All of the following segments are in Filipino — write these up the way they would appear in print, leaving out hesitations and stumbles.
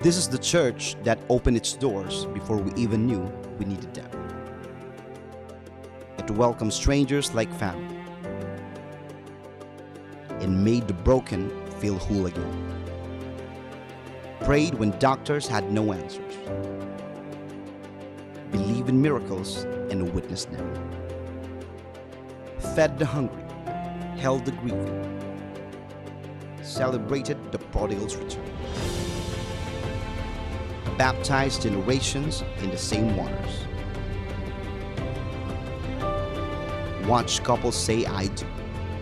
This is the church that opened its doors before we even knew we needed them. It welcomed strangers like family and made the broken feel whole again. Prayed when doctors had no answers. Believed in miracles and witnessed them. Fed the hungry, held the grieving, celebrated the prodigal's return. Baptized generations in the same waters. Watched couples say I do,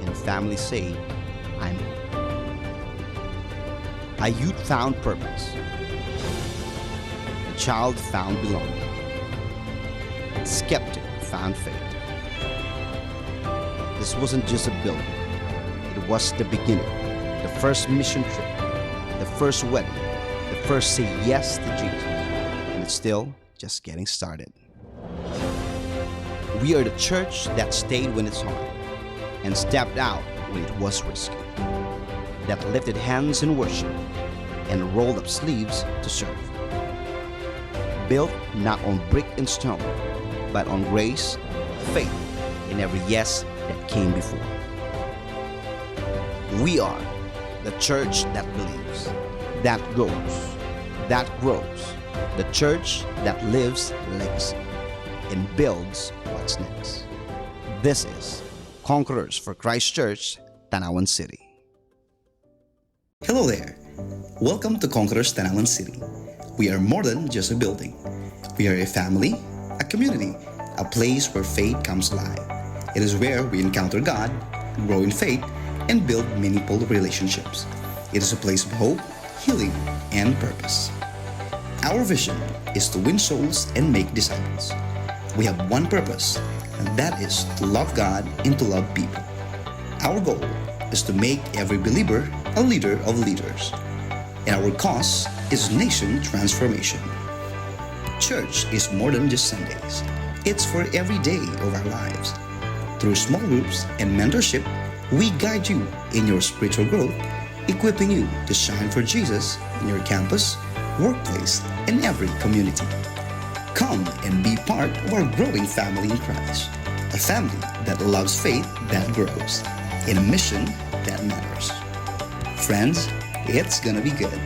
and families say I'm home. A youth found purpose. A child found belonging. A skeptic found faith. This wasn't just a building. It was the beginning, the first mission trip, the first wedding, the first say yes to Jesus. And it's still just getting started. We are the church that stayed when it's hard and stepped out when it was risky, that lifted hands in worship and rolled up sleeves to serve. Built not on brick and stone, but on grace, faith, and every yes that came before. We are the church that believes, that goes, that grows, the church that lives legacy and builds what's next. This is Conquerors for Christ Church, Tanawan City. Hello there. Welcome to Conquerors Tanawan City. We are more than just a building. We are a family, a community, a place where faith comes alive. It is where we encounter God, grow in faith, and build meaningful relationships. It is a place of hope, healing, and purpose. Our vision is to win souls and make disciples. We have one purpose, and that is to love God and to love people. Our goal is to make every believer a leader of leaders. And our cause is nation transformation. Church is more than just Sundays. It's for every day of our lives. Through small groups and mentorship, we guide you in your spiritual growth, equipping you to shine for Jesus in your campus, workplace, and every community. Come and be part of our growing family in Christ, a family that loves faith that grows, in a mission that matters. Friends, it's gonna be good.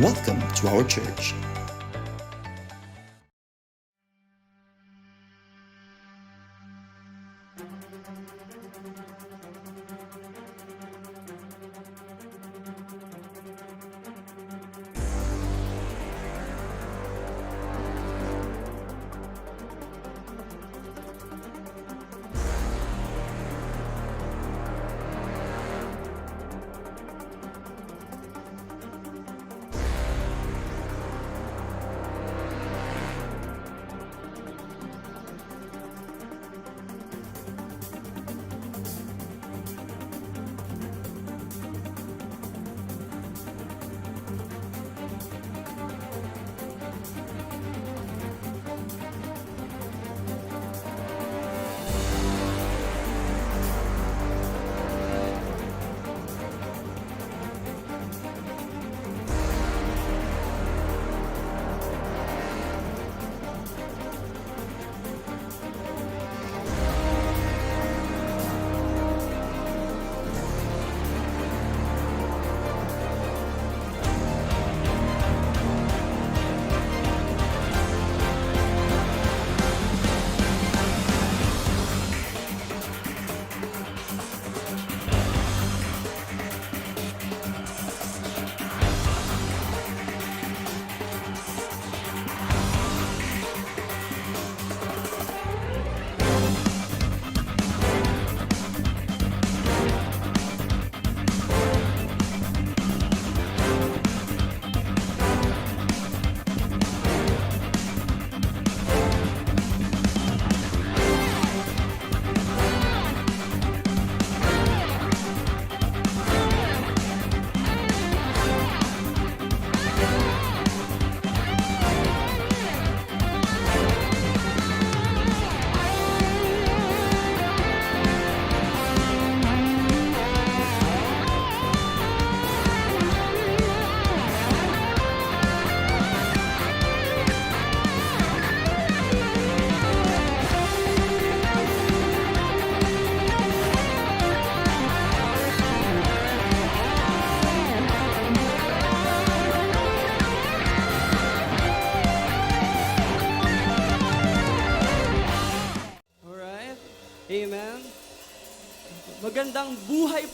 Welcome to our church.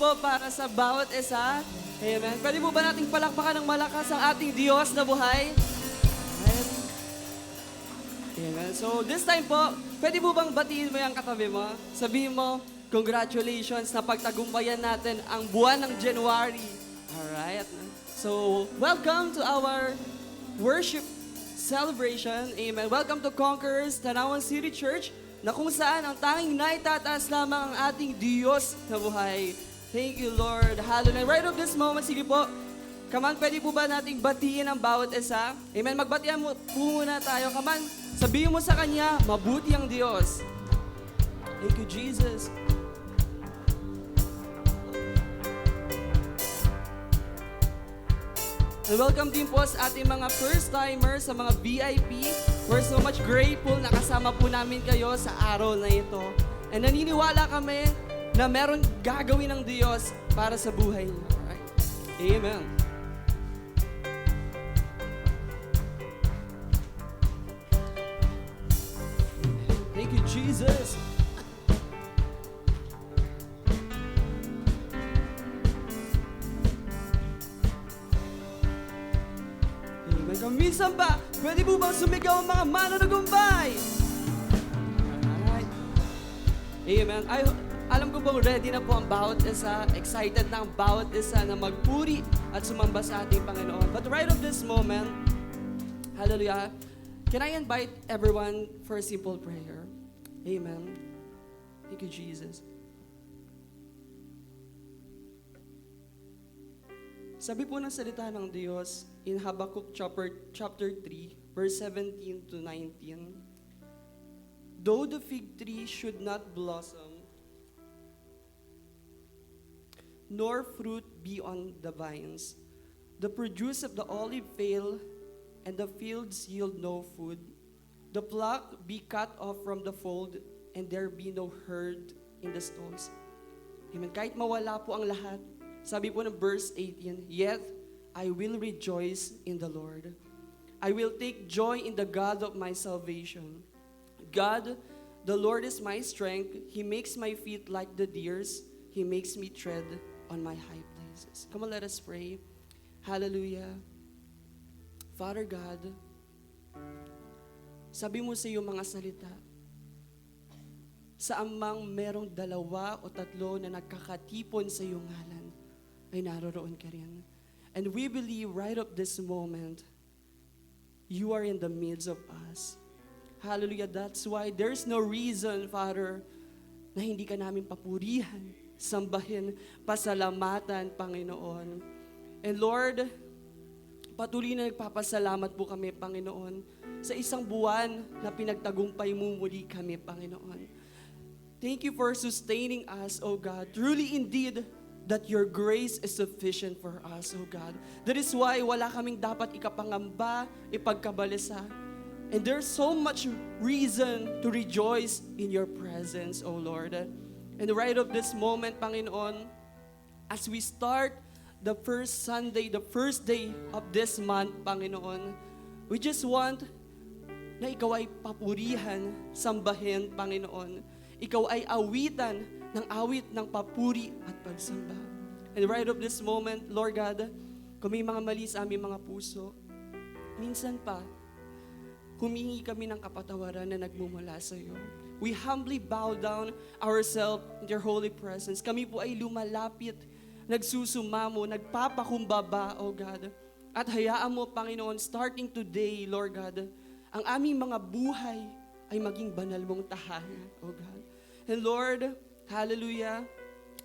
po para sa bawat isa. Amen. Pwede po ba nating palakpakan ng malakas ang ating Diyos na buhay? Amen. Amen. So this time po, pwede po bang batiin mo yung katabi mo? Sabihin mo, congratulations na pagtagumpayan natin ang buwan ng January. Alright. So, welcome to our worship celebration. Amen. Welcome to Conquerors Tanawan City Church, na kung saan ang tanging naitataas lamang ang ating Diyos na buhay. Thank you, Lord. Hallelujah. Right of this moment, sige po, come on, pwede po ba nating batiin ang bawat isa? Amen. Magbatian mo po muna tayo. Come on, sabihin mo sa Kanya, mabuti ang Diyos. Thank you, Jesus. And welcome din po sa ating mga first-timers, sa mga VIP. We're so much grateful na kasama po namin kayo sa araw na ito. And naniniwala kami na meron gagawin ng Diyos para sa buhay niyo. Alright? Amen. Thank you, Jesus. Minsan ba, pwede po bang sumigaw ang mga mananagumpay? Alright. Amen. Alam ko pong ready na po ang bawat isa, excited na ang bawat isa na magpuri at sumamba sa ating Panginoon. But right of this moment, hallelujah, can I invite everyone for a simple prayer? Amen. Thank you, Jesus. Sabi po ng salita ng Diyos in Habakkuk chapter 3, verse 17 to 19, though the fig tree should not blossom, nor fruit be on the vines, the produce of the olive fail, and the fields yield no food, the flock be cut off from the fold, and there be no herd in the stalls. Amen. Kahit mawala po ang lahat, sabi po ng verse 18, yet I will rejoice in the Lord. I will take joy in the God of my salvation. God, the Lord is my strength. He makes my feet like the deer's. He makes me tread on my high places. Come on, let us pray. Hallelujah. Father God, sabi mo sa iyong mga salita, sa amang merong 2 o 3 na nagkakatipon sa iyong ngalan, ay naroroon ka rin. And we believe right up this moment, you are in the midst of us. Hallelujah. That's why there's no reason, Father, na hindi ka namin papurihan, sambahin, pasalamatan, Panginoon. And Lord, patuloy na nagpapasalamat po kami, Panginoon, sa isang buwan na pinagtagumpay mo muli kami, Panginoon. Thank you for sustaining us, O God. Truly indeed, that your grace is sufficient for us, O God. That is why wala kaming dapat ikapangamba, ipagkabalisa. And there's so much reason to rejoice in your presence, O Lord. And right of this moment, Panginoon, as we start the first Sunday, the first day of this month, Panginoon, we just want na ikaw ay papurihan, sambahin, Panginoon. Ikaw ay awitan ng awit ng papuri at pagsamba. And right of this moment, Lord God, kung may mga mali sa aming mga puso, minsan pa, humingi kami ng kapatawaran na nagmumula sa iyo. We humbly bow down ourselves in your holy presence. Kami po ay lumalapit, nagsusumamo, nagpapakumbaba, O God. At hayaan mo, Panginoon, starting today, Lord God, ang aming mga buhay ay maging banal mong tahanan, O God. And Lord, hallelujah,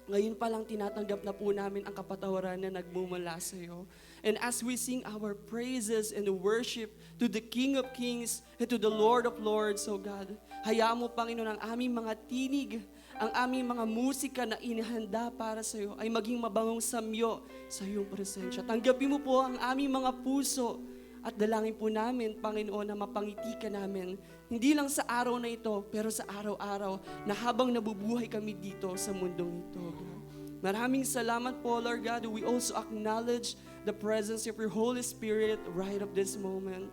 ngayon pa lang tinatanggap na po namin ang kapatawaran na nagmumula sa iyo. And as we sing our praises and worship to the King of Kings and to the Lord of Lords, O God, hayaan mo, Panginoon, ang aming mga tinig, ang aming mga musika na inihanda para sa iyo ay maging mabangong samyo sa iyong presensya. Tanggapin mo po ang aming mga puso at dalangin po namin, Panginoon, na mapangiti ka namin. Hindi lang sa araw na ito, pero sa araw-araw na habang nabubuhay kami dito sa mundong ito, God. Maraming salamat po, Lord God. We also acknowledge the presence of your Holy Spirit right of this moment.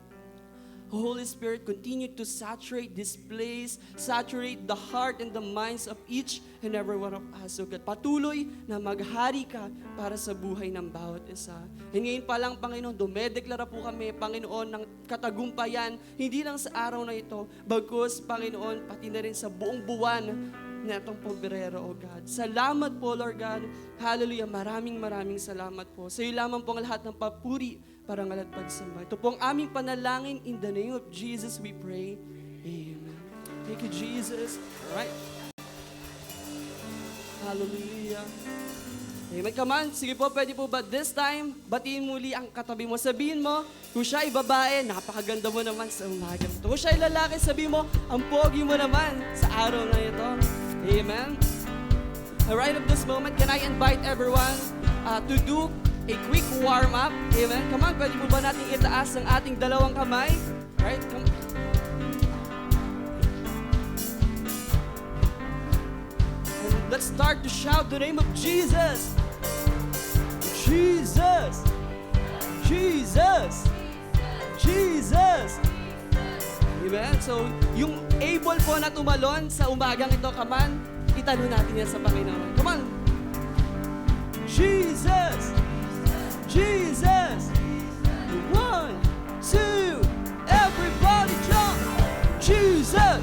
Holy Spirit, continue to saturate this place, saturate the heart and the minds of each and every one of us. So God, patuloy na maghari ka para sa buhay ng bawat isa. And ngayon pa lang, Panginoon, dumedeklara po kami, Panginoon, ng katagumpayan, hindi lang sa araw na ito, bagkus, Panginoon, pati na rin sa buong buwan na itong Pebrero, O God. Salamat po, Lord God. Hallelujah. Maraming salamat po. Sa iyo lamang po ang lahat ng papuri, parangal at pagsamba. Ito po ang aming panalangin. In the name of Jesus, we pray. Amen. Thank you, Jesus. All right. Hallelujah. Amen. Come on. Sige po, pwede po ba this time, batiin muli ang katabi mo. Sabihin mo, kung siya ay babae, napakaganda mo naman sa umaga. Kung siya ay lalaki, sabihin mo, ang pogi mo naman sa araw na ito. Amen. Right at this moment, can I invite everyone to do a quick warm-up? Amen. Come on, pwede po ba natin itaas ang ating dalawang kamay? Right? Come on. And let's start to shout the name of Jesus. Jesus. Jesus. Jesus. Amen. So, yung able po na tumalon sa umagang ito, come on, italo natin yan sa Panginoon. Come on. Jesus. Jesus. 1, 2, everybody jump. Jesus.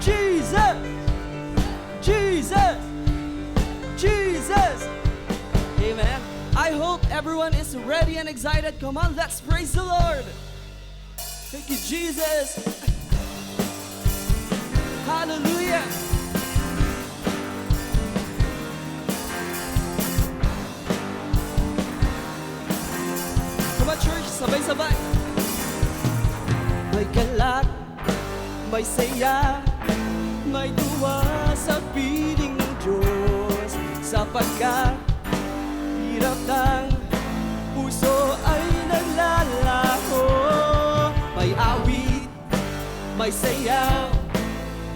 Jesus. Jesus. Jesus. Amen. I hope everyone is ready and excited. Come on, let's praise the Lord. Thank you, Jesus. Hallelujah. Come on, church, sabay-sabay. May galak, may saya, may duwa sa piling ng Diyos. Sapagkat hirap ng puso ay naglalaho. May awit, may sayaw,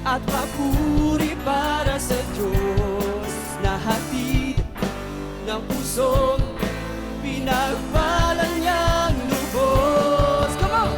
at papuri para sa Diyos. Nahatid ng pusong pinagpala niyang lubos. Come on!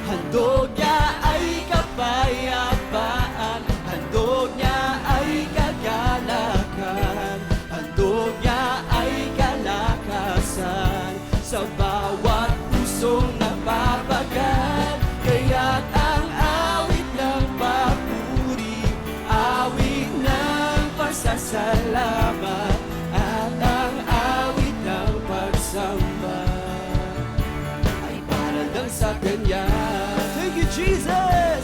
Handog niya ay kapayapaan, handog niya ay kagalakan, handog niya ay kalakasan sa bawat pusong napapagat. Kaya't ang awit ng papuri, awit ng pasasalamat, at ang awit ng pagsamba ay para lang sa Kanya. Thank you, Jesus!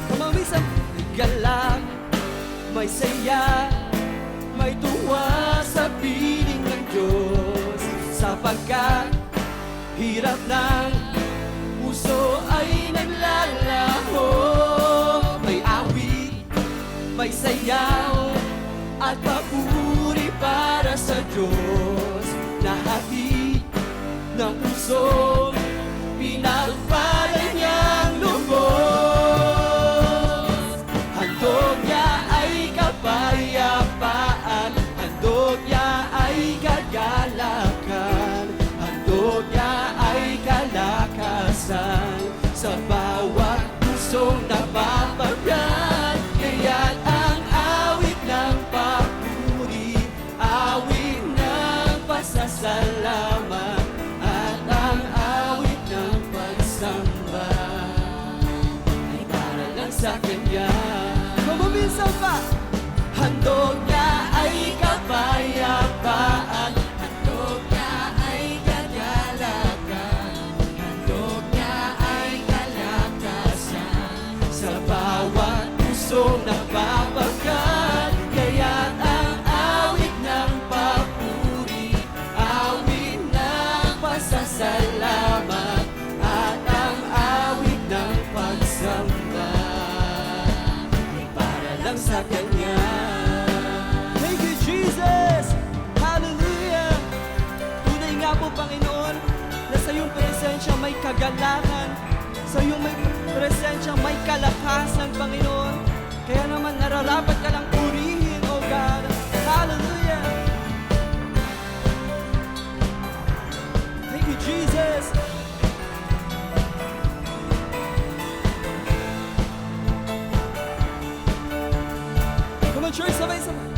Kumamisan, may galak, may saya, may tuwa sa piling ng Diyos. Sapagkat hirap ng puso ay naglalaho. May awit, may sayaw, at papuri para sa Diyos. Nahatid ng pusong pinagpala niyang lubos. Handog niya ay kapayapaan, handog niya ay kagalakan, handog niya ay kalakasan sa bawat pusong napapagat. Kaya't ang awit ng papuri, awit ng pasasalamat, at ang awit ng pagsamba ay para lang sa Kanya. Mabuminsan pa! Handog niya ay kapayapaan, handog niya ay kagalakan, handog niya ay kalakasan sa bawat pusong napapagat. Kaya't ang awit ng papuri, awit ng pasasalamat, at ang awit ng pagsamba ay para lang sa Kanya. Thank you, Jesus! Hallelujah! Tunay nga po, Panginoon, na sa iyong presensya may kagalakan, sa iyong may presensya may kalakasan, Panginoon. Kaya naman nararapat ka lang purihin, O God. Hallelujah! Come on, church, sabay-sabay.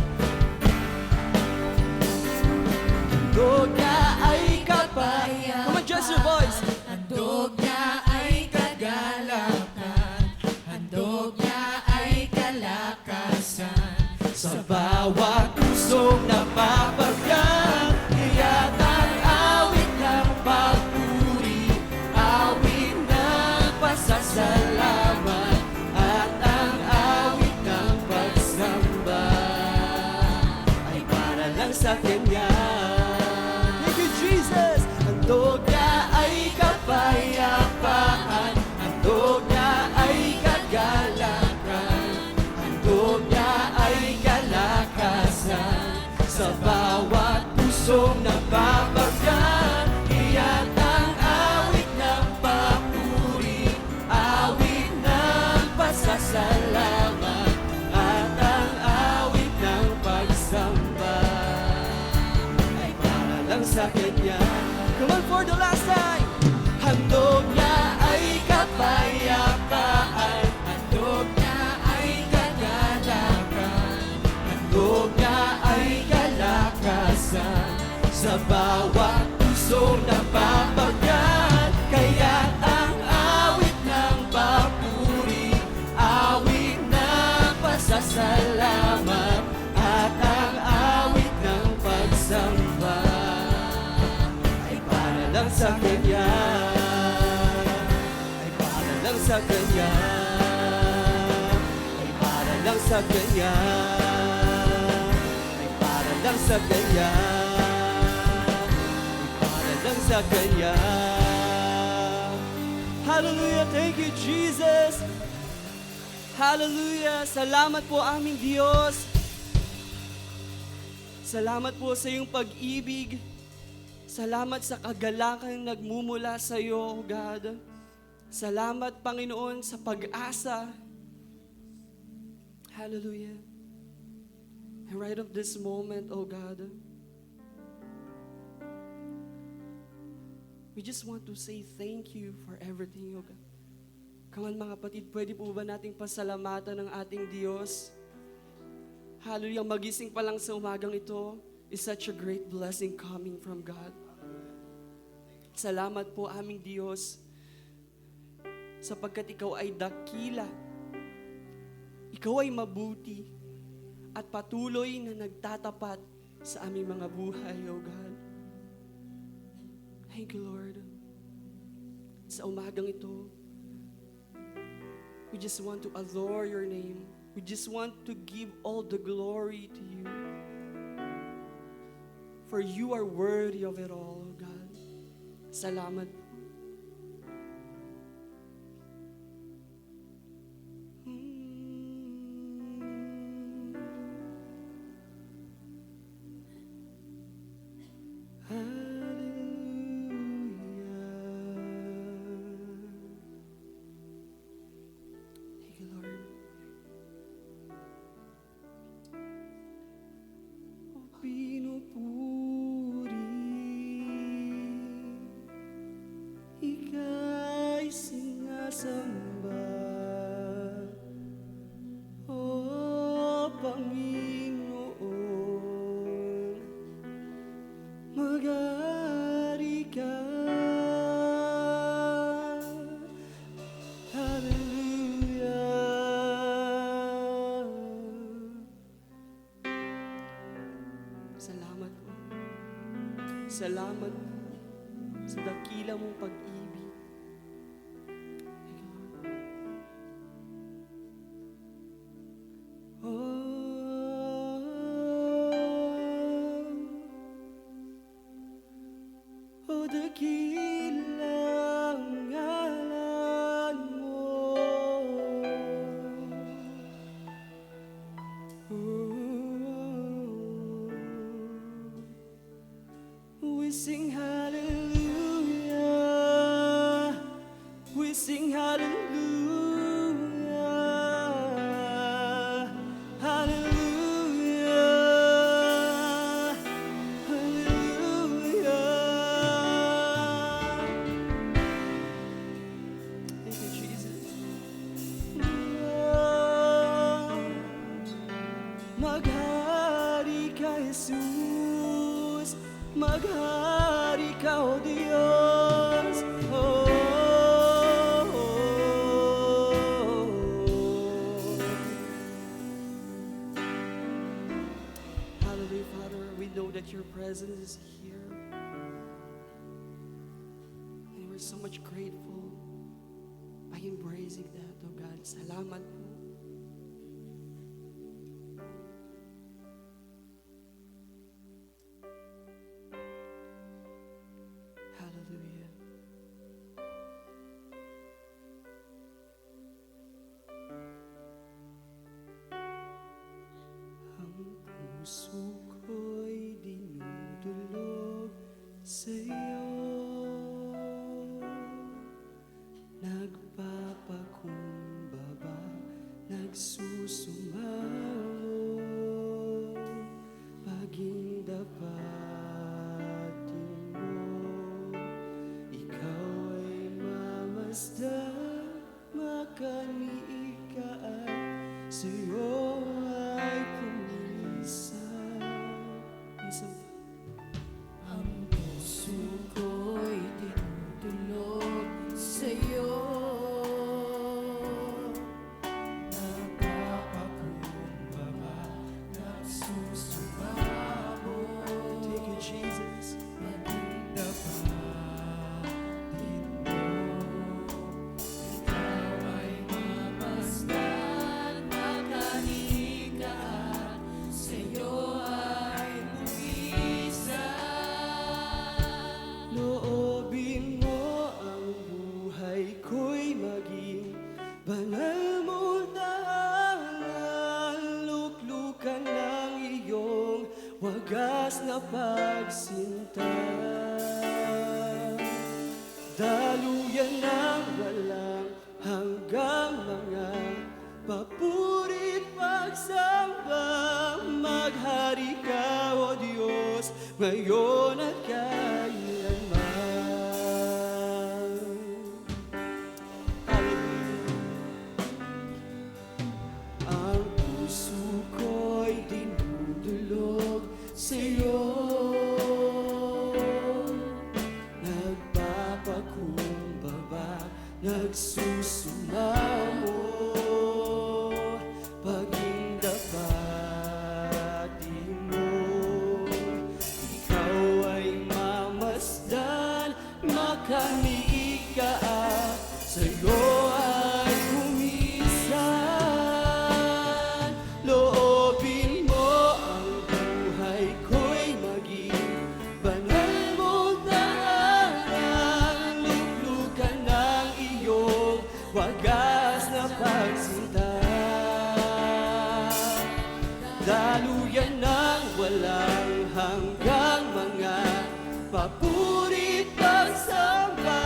Handog niya ay kapayapaan. Come on, just your voice. Handog niya ay kagalakan, handog niya ay kalakasan. Sa bawat pusong napapagaan, kaya't ang awit ng papuri, awit ng pasasalamat, at ang awit ng pagsamba ay para lang sa Kanya. Thank you, Jesus! Handog niya ay kapayapaan, handog niya ay kagalakan, handog niya ay kalakasan. Sa bawat pusong napapagaan, iyan ang awit ng papuri, awit ng pasasalamat, at ang awit ng pagsamba ay para lang sa Kanya. Come on, for the last time. Handog niya ay kapayapaan, handog niya ay kagalakan, handog niya ay kalakasan. Sa bawat pusong napapagaan, kaya't ang awit ng papuri, awit ng pasasalamat, at ang awit ng pagsamba ay para lang sa Kanya, ay para lang sa Kanya, ay para lang sa Kanya, ay para lang sa Kanya, ay para lang sa Kanya. Hallelujah! Thank you, Jesus! Hallelujah! Salamat po aming Diyos! Salamat po sa iyong pag-ibig. Salamat sa kagalakan nagmumula sa iyo, O God. Salamat, Panginoon, sa pag-asa. Hallelujah. And right of this moment, O God, we just want to say thank you for everything, O God. Come on, mga kapatid, pwede po ba nating pasalamatan ng ating Diyos? Hallelujah, magising pa lang sa umagang ito is such a great blessing coming from God. Salamat po aming Diyos sapagkat Ikaw ay dakila, Ikaw ay mabuti, at patuloy na nagtatapat sa aming mga buhay, O God. Thank you, Lord. Sa umagang ito, we just want to adore your name. We just want to give all the glory to you. For you are worthy of it all, O God. Salamat. Thank you, Lord. O pinupuri, ika'y sinasamba, O Panginoon, mag-ari ka. Hallelujah. Salamat po. Salamat sa dakila mong pag-ibig. Thank you, Lord. Oh, dakilang ngalan mo. We sing hallelujah. We sing hallelujah. Hallelujah. Hallelujah. Thank you, Jesus. Maghari ka, Jesus. Maghari ka, O Diyos. Oh, oh, oh. Hallelujah, Father. We know that your presence is here. And we're so much grateful by embracing that, oh God. Salamat po. Hallelujah. Ang puso ko'y dinudulog sa'yo, nagpapakumbaba, nagsusumawo, paging dapatin mo, ikaw ay mamasdan, makaniig ka at sa'yo ay pumisan. Ang puso ko'y tinutulog sa'yo, nagpapakumbaba, nagsusumamo, Take you, Jesus. maging dapatin mo. Ikaw ay mamasdan, makaniig ka at sa'yo ay buwisan. Loobin mo ang buhay ko'y maging banal mo tahanan, luklukan ng iyong wagas na pagsinta. Daluyan ng walang hanggang mga papurit pagsamba, maghari ka, O Diyos, ngayon at kailanman. Hallelujah. Ang puso ko'y dinudulog sa'yo, nagpapakumbaba, nagsusumamo, paging dapatin mo, ikaw ay mamasdan, makaniig ka at sa'yo ay kumisan. Loobin mo ang buhay ko'y maging banal mo tahanan, luklukan ng iyong wagas na pagsinta. Daluyan ng walang hanggang mga papurit pagsamba,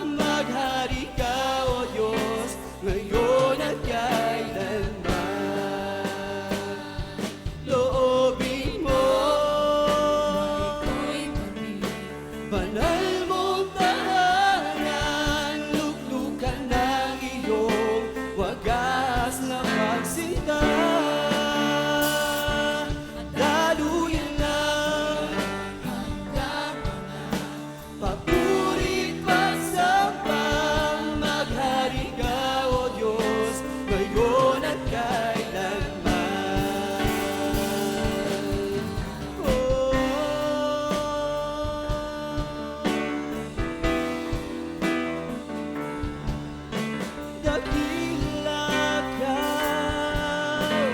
maghari ka, O Diyos, ngayon at kailanman. Loobin mo Ko'y maging banal mong tahanan, luklukan ng iyong wagas na pagsinta. Daluyan ng hanggang papurit pagsamba, maghari ka, O Diyos, ngayon at kailanman. Oh, dakila ka,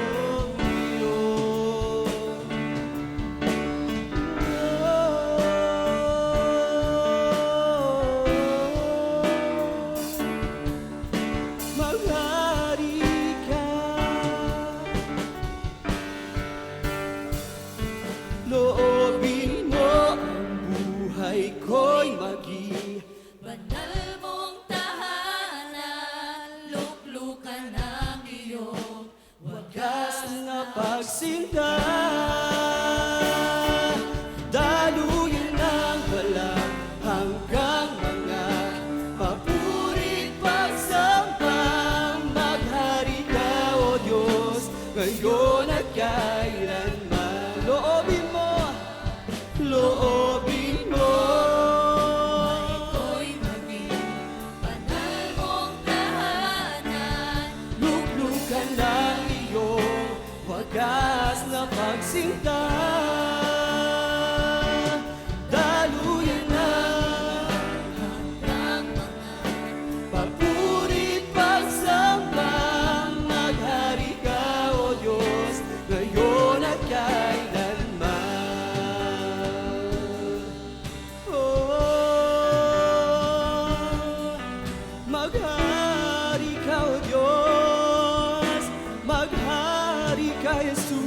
O Diyos. Maghari ka, loobin mo ang buhay ko'y maging banal mong tahanan, luklukan ng iyong wagas na pagsinta. Daluyan ng walang hanggang mga papurit pagsamba, maghari ka, O Diyos, ngayon at kailanman. wagas na pagsinta. Daluyan na papurit pagsamba, maghari ka, O Diyos, ngayon at kailanman. Maghari ka, O Diyos, maghari ka, Jesus.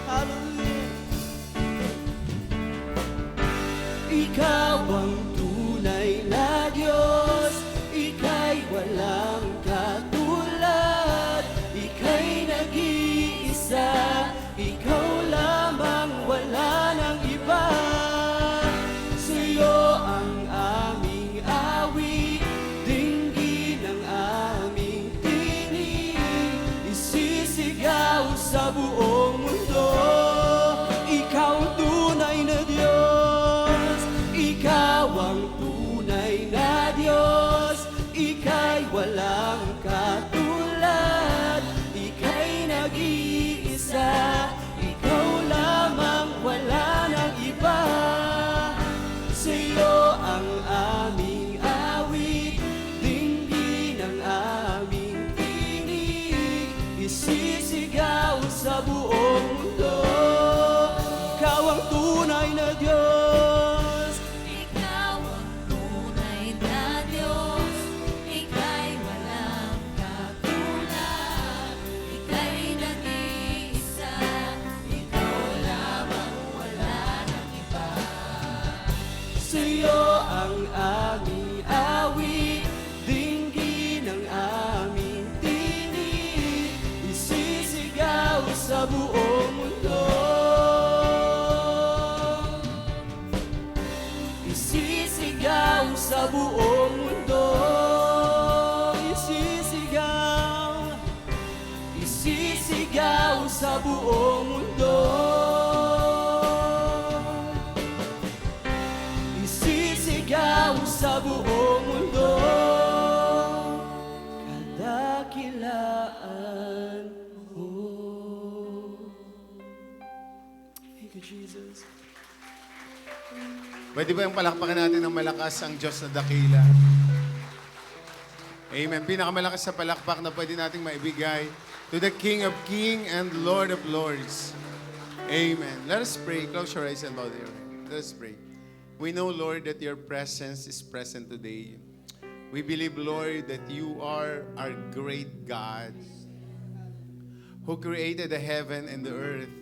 Hallelujah. Ikaw ang tunay na Diyos, ika'y walang katulad, ika'y nag-iisa, ikaw lamang, wala nang iba. Sa'yo ang aming awit, dinggin ang aming tinig, isisigaw sa buong mundo. Ikaw ang tunay na Diyos, ikaw ang tunay na Diyos, ika'y walang katulad, ika'y nag-iisa, ikaw lamang, wala nang iba. Sa'yo ang aming awit, dinggin ang aming tinig, isisigaw sa buong mundo. Ikaw ang tunay na Diyos, Ikaw ang tunay na Diyos, ika'y walang katulad, ika'y nag-iisa, ikaw lamang, wala nang iba. sa'yo ang aming awit, dinggin ang aming tinig, isisigaw sa buong mundo. Isisigaw sa buong mundo. Isisigaw, isisigaw sa buong mundo. Isisigaw sa buong mundo. Kadakilaan mo. Thank you, Jesus. Pwede ba yung palakpakan natin ng malakas ang Diyos na dakila? Amen. Pinakamalakas sa palakpak na pwede nating maibigay to the King of Kings and Lord of Lords. Amen. Let us pray. Close your eyes and bow your head. Let us pray. We know, Lord, that your presence is present today. We believe, Lord, that you are our great God who created the heaven and the earth,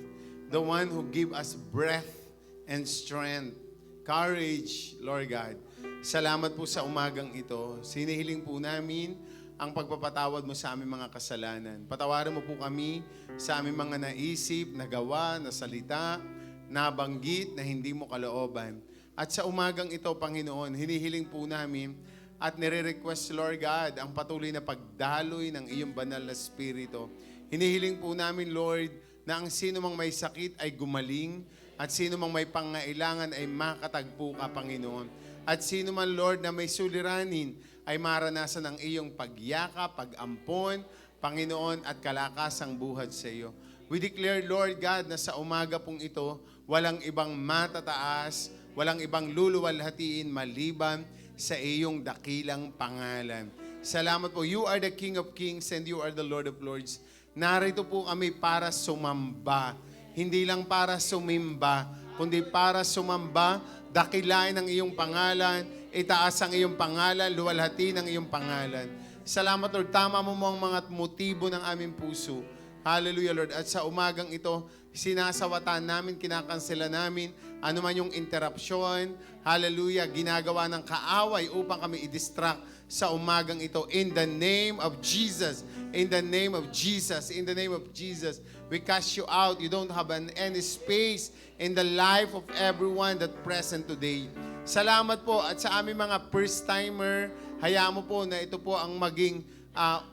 the one who gave us breath and strength, courage, Lord God. Salamat po sa umagang ito. Sinihiling po namin ang pagpapatawad mo sa aming mga kasalanan. Patawarin mo po kami sa aming mga naisip, nagawa, nasalita, nabanggit na hindi mo kalooban. At sa umagang ito, Panginoon, hinihiling po namin at nire-request, Lord God, ang patuloy na pagdaloy ng iyong banal na Espiritu. Hinihiling po namin, Lord, na ang sino mang may sakit ay gumaling at sino mang may pangailangan ay makatagpo ka, Panginoon. At sino man, Lord, na may suliranin ay maranasan ang iyong pagyaka, pag-ampon, Panginoon, at kalakasang buhat sa iyo. We declare, Lord God, na sa umaga pong ito, walang ibang matataas, walang ibang luluwalhatiin maliban sa iyong dakilang pangalan. Salamat po. You are the King of Kings and you are the Lord of Lords. Narito po kami para sumamba. Hindi lang para sumimba, kundi para sumamba, dakilain ang iyong pangalan, itaas ang iyong pangalan, luwalhati ng iyong pangalan. Salamat, Lord. Tama mo ang mga motibo ng aming puso. Hallelujah, Lord. At sa umagang ito, sinasawatan namin, kinakansela namin, ano man yung interruption, hallelujah, ginagawa ng kaaway upang kami i-distract sa umagang ito. In the name of Jesus, in the name of Jesus, in the name of Jesus, we cast you out. You don't have any space in the life of everyone that present today. Salamat po at sa aming mga first-timer, hayaan mo po na ito po ang maging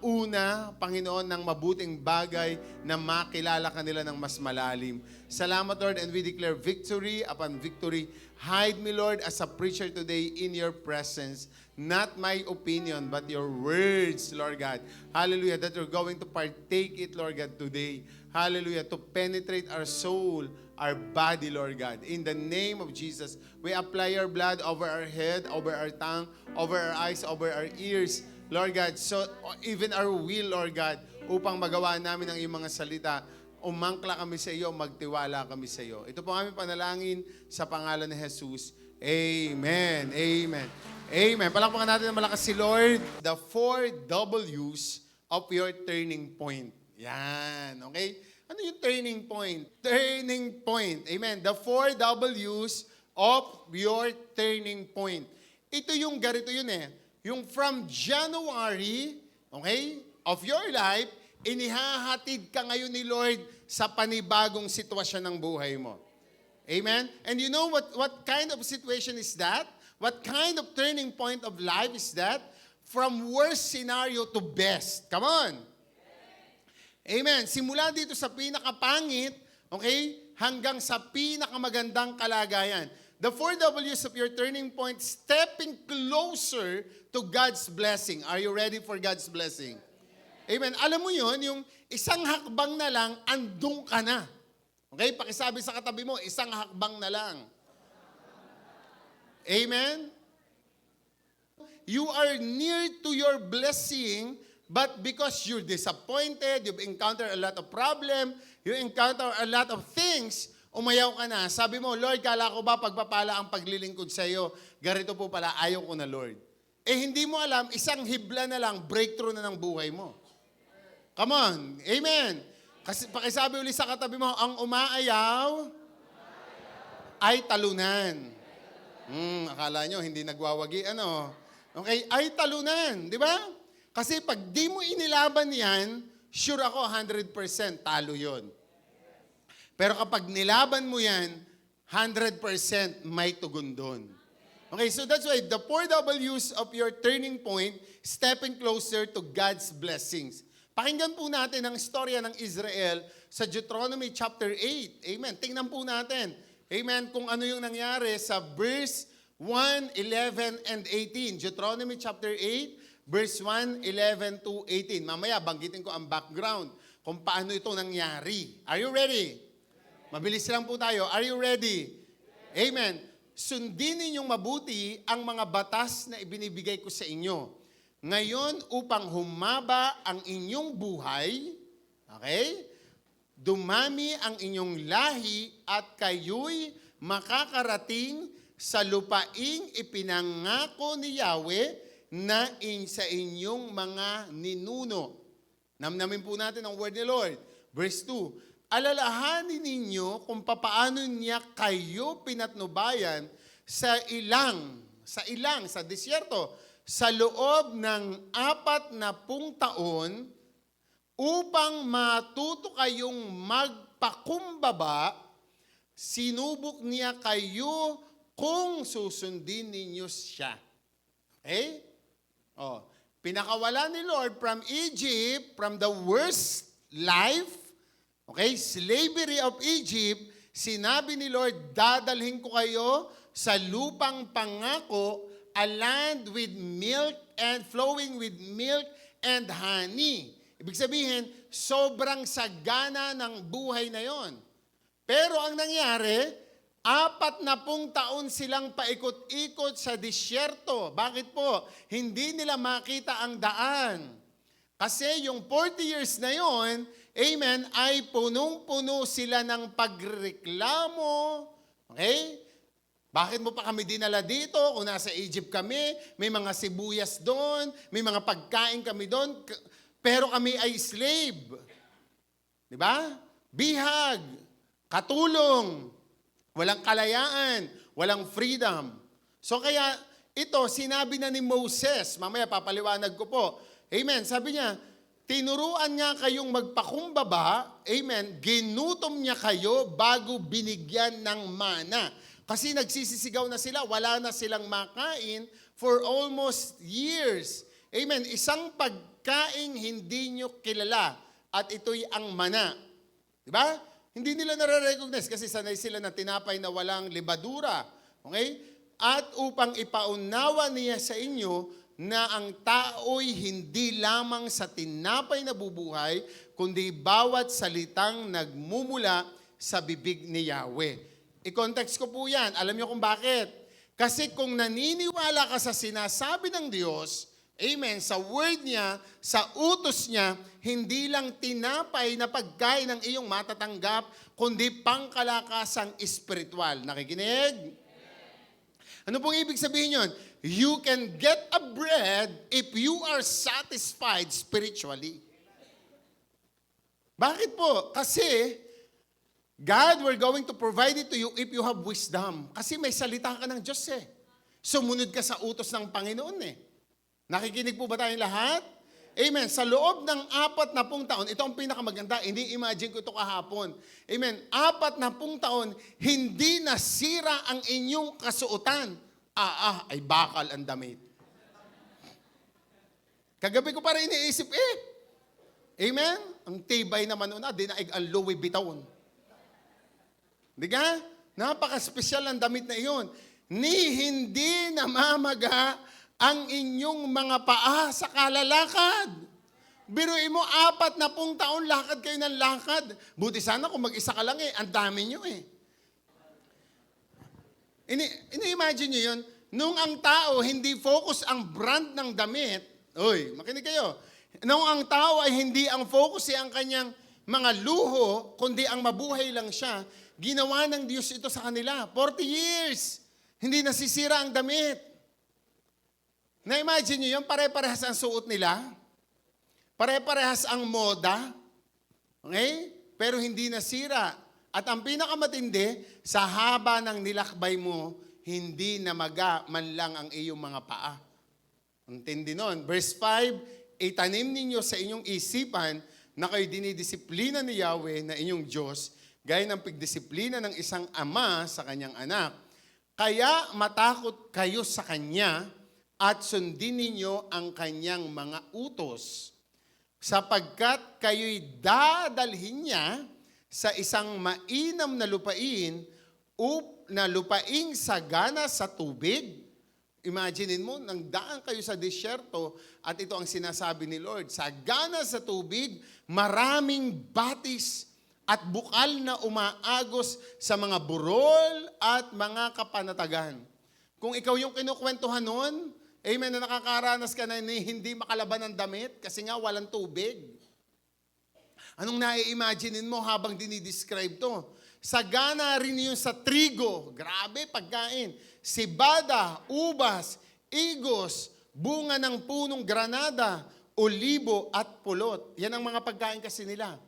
una, Panginoon, ng mabuting bagay na makilala ka nila ng mas malalim. Salamat, Lord, and we declare victory upon victory. Hide me, Lord, as a preacher today in your presence. Not my opinion, but your words, Lord God. Hallelujah, that you're going to partake it, Lord God, today. Hallelujah, to penetrate our soul, our body, Lord God. In the name of Jesus, we apply your blood over our head, over our tongue, over our eyes, over our ears, Lord God. So even our will, Lord God, upang magawa namin ang iyong mga salita, umangkla kami sa iyo, magtiwala kami sa iyo. Ito po aming panalangin sa pangalan ni Jesus. Amen. Amen. Amen. Palakpakan natin ng malakas si Lord. The 4 W's of your turning point. Yan. Okay? Ano yung turning point? Turning point. Amen. The 4 W's of your turning point. Ito yung ganito yun eh. Yung from January, okay, of your life, inihahatid ka ngayon ni Lord sa panibagong sitwasyon ng buhay mo. Amen? And you know what kind of situation is that? What kind of turning point of life is that? From worst scenario to best. Come on. Amen. Simula dito sa pinakapangit, okay, hanggang sa pinakamagandang kalagayan. The 4 W's of your turning point, stepping closer to God's blessing. Are you ready for God's blessing? Amen. Alam mo yun, yung isang hakbang na lang, andun ka na. Okay? Pakisabi sa katabi mo, isang hakbang na lang. Amen? You are near to your blessing, but because you're disappointed, you've encountered a lot of problem, you encounter a lot of things, umayaw ka na. Sabi mo, Lord, kala ko ba pagpapala ang paglilingkod sa iyo? Ganito po pala, ayaw ko na, Lord. Eh, hindi mo alam, isang hibla na lang, breakthrough na ng buhay mo. Come on. Amen. Kasi pakisabi ulit sa katabi mo, ang umaayaw ay talunan. Akala nyo, hindi nagwawagi, ano? Okay, ay talunan. Di ba? Kasi pag di mo inilaban yan, sure ako 100% talo yon. Pero kapag nilaban mo yan, 100% may tugon doon. Okay, so that's why the 4 W's of your turning point, stepping closer to God's blessings. Pakinggan po natin ang istorya ng Israel sa Deuteronomy chapter 8. Amen. Tingnan po natin. Amen. Kung ano yung nangyari sa verse 1, 11, and 18. Deuteronomy chapter 8, verse 1, 11 to 18. Mamaya, banggitin ko ang background kung paano ito nangyari. Are you ready? Mabilis lang po tayo. Are you ready? Amen. Sundin ninyong mabuti ang mga batas na ibinibigay ko sa inyo. Ngayon, upang humaba ang inyong buhay, okay? Dumami ang inyong lahi at kayo'y makakarating sa lupaing ipinangako ni Yahweh na sa inyong mga ninuno. Namnamin po natin ang word ni Lord. Verse 2, alalahanin ninyo kung papaano niya kayo pinatnubayan sa disyerto, sa loob ng 40 taon upang matuto kayong magpakumbaba, sinubok niya kayo kung susundin ninyo siya. Okay? Pinakawala ni Lord from Egypt, from the worst life, okay, slavery of Egypt, sinabi ni Lord, dadalhin ko kayo sa lupang pangako, a land with milk and flowing with milk and honey. Ibig sabihin, sobrang sagana ng buhay na yon. Pero ang nangyari, 40 taon silang paikot-ikot sa disyerto. Bakit po? Hindi nila makita ang daan. Kasi yung 40 years na yon, amen, ay punong-puno sila ng pagreklamo. Okay? Bakit mo pa kami dinala dito? Kung nasa Egypt kami, may mga sibuyas doon, may mga pagkain kami doon, pero kami ay slave. Di ba? Bihag, katulong, walang kalayaan, walang freedom. So kaya ito, sinabi na ni Moses, mamaya papaliwanag ko po. Amen. Sabi niya, tinuruan niya kayong magpakumbaba, amen, ginutom niya kayo bago binigyan ng mana. Kasi nagsisisigaw na sila, wala na silang makain for almost years. Amen. Isang pagkaing hindi nyo kilala at ito'y ang mana. Di ba? Hindi nila nare-recognize kasi sanay sila na tinapay na walang libadura. Okay? At upang ipaunawa niya sa inyo na ang tao'y hindi lamang sa tinapay na bubuhay, kundi bawat salitang nagmumula sa bibig ni Yahweh. I-context ko po yan. Alam niyo kung bakit? Kasi kung naniniwala ka sa sinasabi ng Diyos, amen, sa word niya, sa utos niya, hindi lang tinapay na pagkain ng iyong matatanggap, kundi pangkalakasang espiritual. Nakikinig? Ano pong ibig sabihin yun? You can get a bread if you are satisfied spiritually. Bakit po? Kasi, God, we're going to provide it to you if you have wisdom. Kasi may salita ka ng Diyos eh. Sumunod ka sa utos ng Panginoon eh. Nakikinig po ba tayong lahat? Amen. Sa loob ng 40 taon, ito ang pinakamaganda, hindi imagine ko ito kahapon. Amen. 40 taon, hindi nasira ang inyong kasuotan. Ay bakal ang damit. Kagabi ko pa rin iniisip Amen? Ang tibay naman una, dinaig ang Louis Vuitton. Di ka? Napaka-special ang damit na iyon. Ni hindi namamaga ang inyong mga paa sa kalalakad. Biruin mo, 40 taon, lakad kayo ng lakad. Buti sana kung mag-isa ka lang ang dami nyo Ini-imagine nyo yun, nung ang tao hindi focus ang brand ng damit, makinig kayo, nung ang tao ay hindi ang focus ang kanyang mga luho, kundi ang mabuhay lang siya, ginawa ng Diyos ito sa kanila. 40 years, hindi nasisira ang damit. Na-imagine nyo yun, pare-parehas ang suot nila, pare-parehas ang moda, okay? Pero hindi nasira. At ang pinakamatindi, sa haba ng nilakbay mo, hindi namaga man lang ang iyong mga paa. Ang tindi nun. Verse 5, itanim ninyo sa inyong isipan na kayo dinidisiplina ni Yahweh na inyong Diyos, gaya ng pagdisiplina ng isang ama sa kanyang anak. Kaya matakot kayo sa Kanya at sundin ninyo ang Kanyang mga utos, sapagkat kayo'y dadalhin niya sa isang mainam na lupain na lupaing sagana sa tubig. Imaginin mo, nang daan kayo sa disyerto at ito ang sinasabi ni Lord, sagana sa tubig, maraming batis at bukal na umaagos sa mga burol at mga kapanatagan. Kung ikaw yung kinukwentuhan nun, amen, na nakakaranas ka na hindi makalaban ng damit kasi nga walang tubig. Anong nai-imaginein mo habang dinidescribe to? Sagana rin yun sa trigo. Grabe, pagkain. Sibada, ubas, igos, bunga ng punong granada, olibo at pulot. Yan ang mga pagkain kasi nila.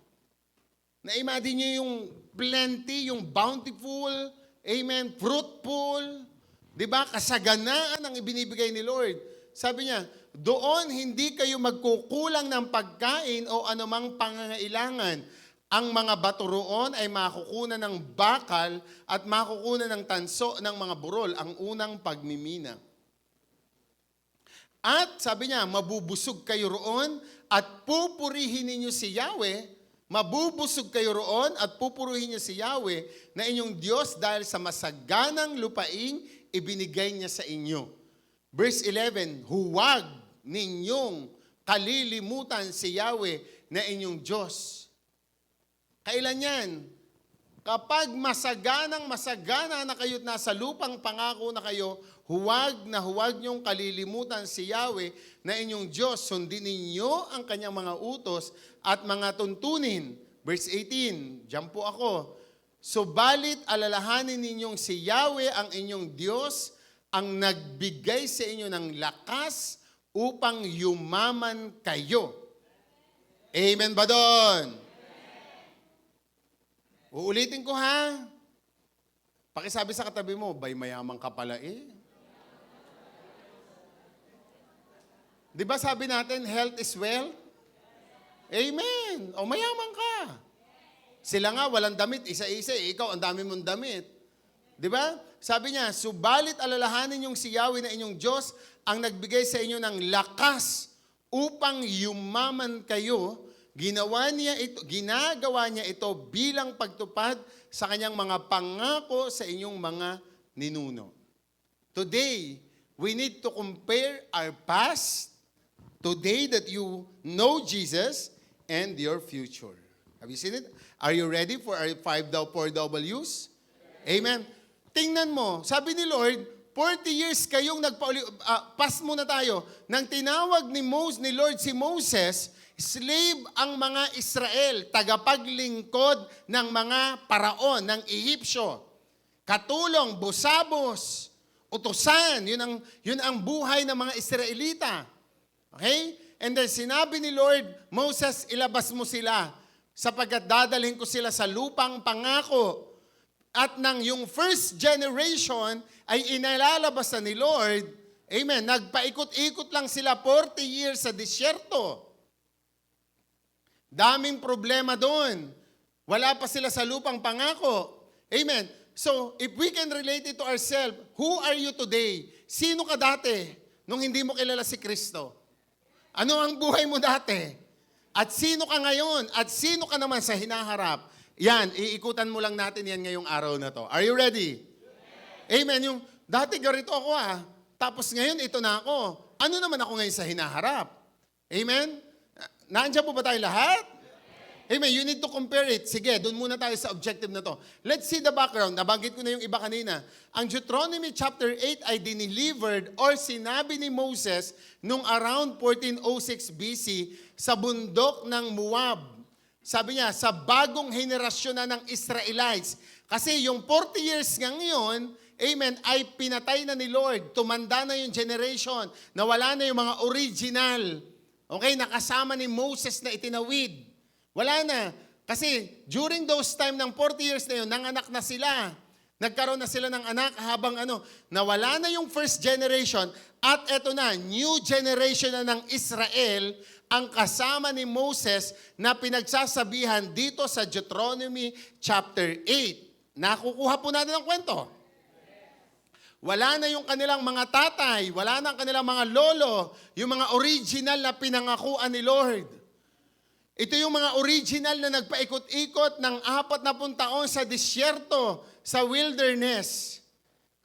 Na-imagine nyo yung plenty, yung bountiful, amen, fruitful, di ba? Kasaganaan ang ibinibigay ni Lord. Sabi niya, doon hindi kayo magkukulang ng pagkain o anumang pangangailangan. Ang mga bato roon ay makukunan ng bakal at makukunan ng tanso ng mga burol, ang unang pagmimina. At sabi niya, mabubusog kayo roon at pupurihin ninyo si Yahweh. Mabubusog kayo roon at pupurihin niyo si Yahweh na inyong Diyos dahil sa masaganang lupaing ibinigay niya sa inyo. Verse 11, huwag ninyong kalilimutan si Yahweh na inyong Diyos. Kailan yan? Kapag masagana na kayo't nasa lupang pangako na kayo, huwag niyong kalilimutan si Yahweh na inyong Diyos. Sundin ninyo ang kanyang mga utos at mga tuntunin. Verse 18, diyan po ako. Subalit alalahanin ninyong si Yahweh ang inyong Diyos, ang nagbigay sa inyo ng lakas upang yumaman kayo. Amen ba doon? Uulitin ko ha. Pakisabi sa katabi mo, bay mayaman ka pala Di ba sabi natin, health is wealth? Amen. O mayaman ka. Sila nga walang damit, isa-isa, ikaw ang dami mong damit. Di ba? Sabi niya, subalit alalahanin yung si Yahweh na inyong Diyos ang nagbigay sa inyo ng lakas upang yumaman kayo, ginagawa niya ito bilang pagtupad sa kanyang mga pangako sa inyong mga ninuno. Today, we need to compare our past, today that you know Jesus, and your future. Have you seen it? Are you ready for our 4 Ws? Amen. Tingnan mo, sabi ni Lord, 40 years kayong pass muna tayo. Nang tinawag ni Lord si Moses, slave ang mga Israel, tagapaglingkod ng mga paraon, ng Ehipsyo. Katulong, busabos, utusan, yun ang buhay ng mga Israelita. Okay? And then sinabi ni Lord, Moses, ilabas mo sila sapagkat dadalhin ko sila sa lupang pangako. At nang yung first generation ay inalalabas na ni Lord, amen, nagpaikot-ikot lang sila 40 years sa disyerto. Daming problema doon. Wala pa sila sa lupang pangako. Amen. So, if we can relate it to ourselves, who are you today? Sino ka dati nung hindi mo kilala si Kristo? Ano ang buhay mo dati? At sino ka ngayon? At sino ka naman sa hinaharap? Yan, iikutan mo lang natin yan ngayong araw na to. Are you ready? Yes. Amen. Yung dati ganito ako tapos ngayon ito na ako. Ano naman ako ngayon sa hinaharap? Amen? Nandiyan po ba tayo lahat? Amen. You need to compare it. Sige, doon muna tayo sa objective na to. Let's see the background. Nabanggit ko na yung iba kanina. Ang Deuteronomy chapter 8 ay dinelivered or sinabi ni Moses nung around 1406 BC sa bundok ng Moab. Sabi niya, sa bagong henerasyon na ng Israelites. Kasi yung 40 years nga ngayon, amen, ay pinatay na ni Lord. Tumanda na yung generation. Nawala na yung mga original. Okay, nakasama ni Moses na itinawid. Wala na. Kasi during those time ng 40 years na yun, nanganak na sila. Nagkaroon na sila ng anak habang nawala na yung first generation at eto na, new generation na ng Israel ang kasama ni Moses na pinagsasabihan dito sa Deuteronomy chapter 8. Nakukuha po natin ang kwento. Wala na yung kanilang mga tatay, wala na ang kanilang mga lolo, yung mga original na pinangakuan ni Lord. Ito yung mga original na nagpaikot-ikot ng 40 taon sa disyerto, sa wilderness.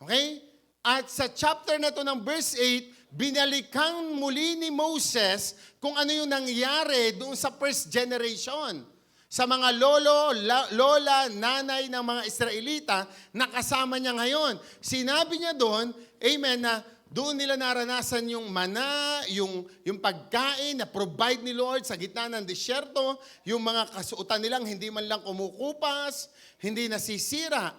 Okay? At sa chapter na to ng verse 8, binalikan muli ni Moses kung ano yung nangyari doon sa first generation. Sa mga lola, nanay ng mga Israelita na kasama niya ngayon. Sinabi niya doon, amen, na doon nila naranasan yung mana, yung pagkain na provide ni Lord sa gitna ng disyerto, yung mga kasuotan nilang hindi man lang kumukupas, hindi nasisira.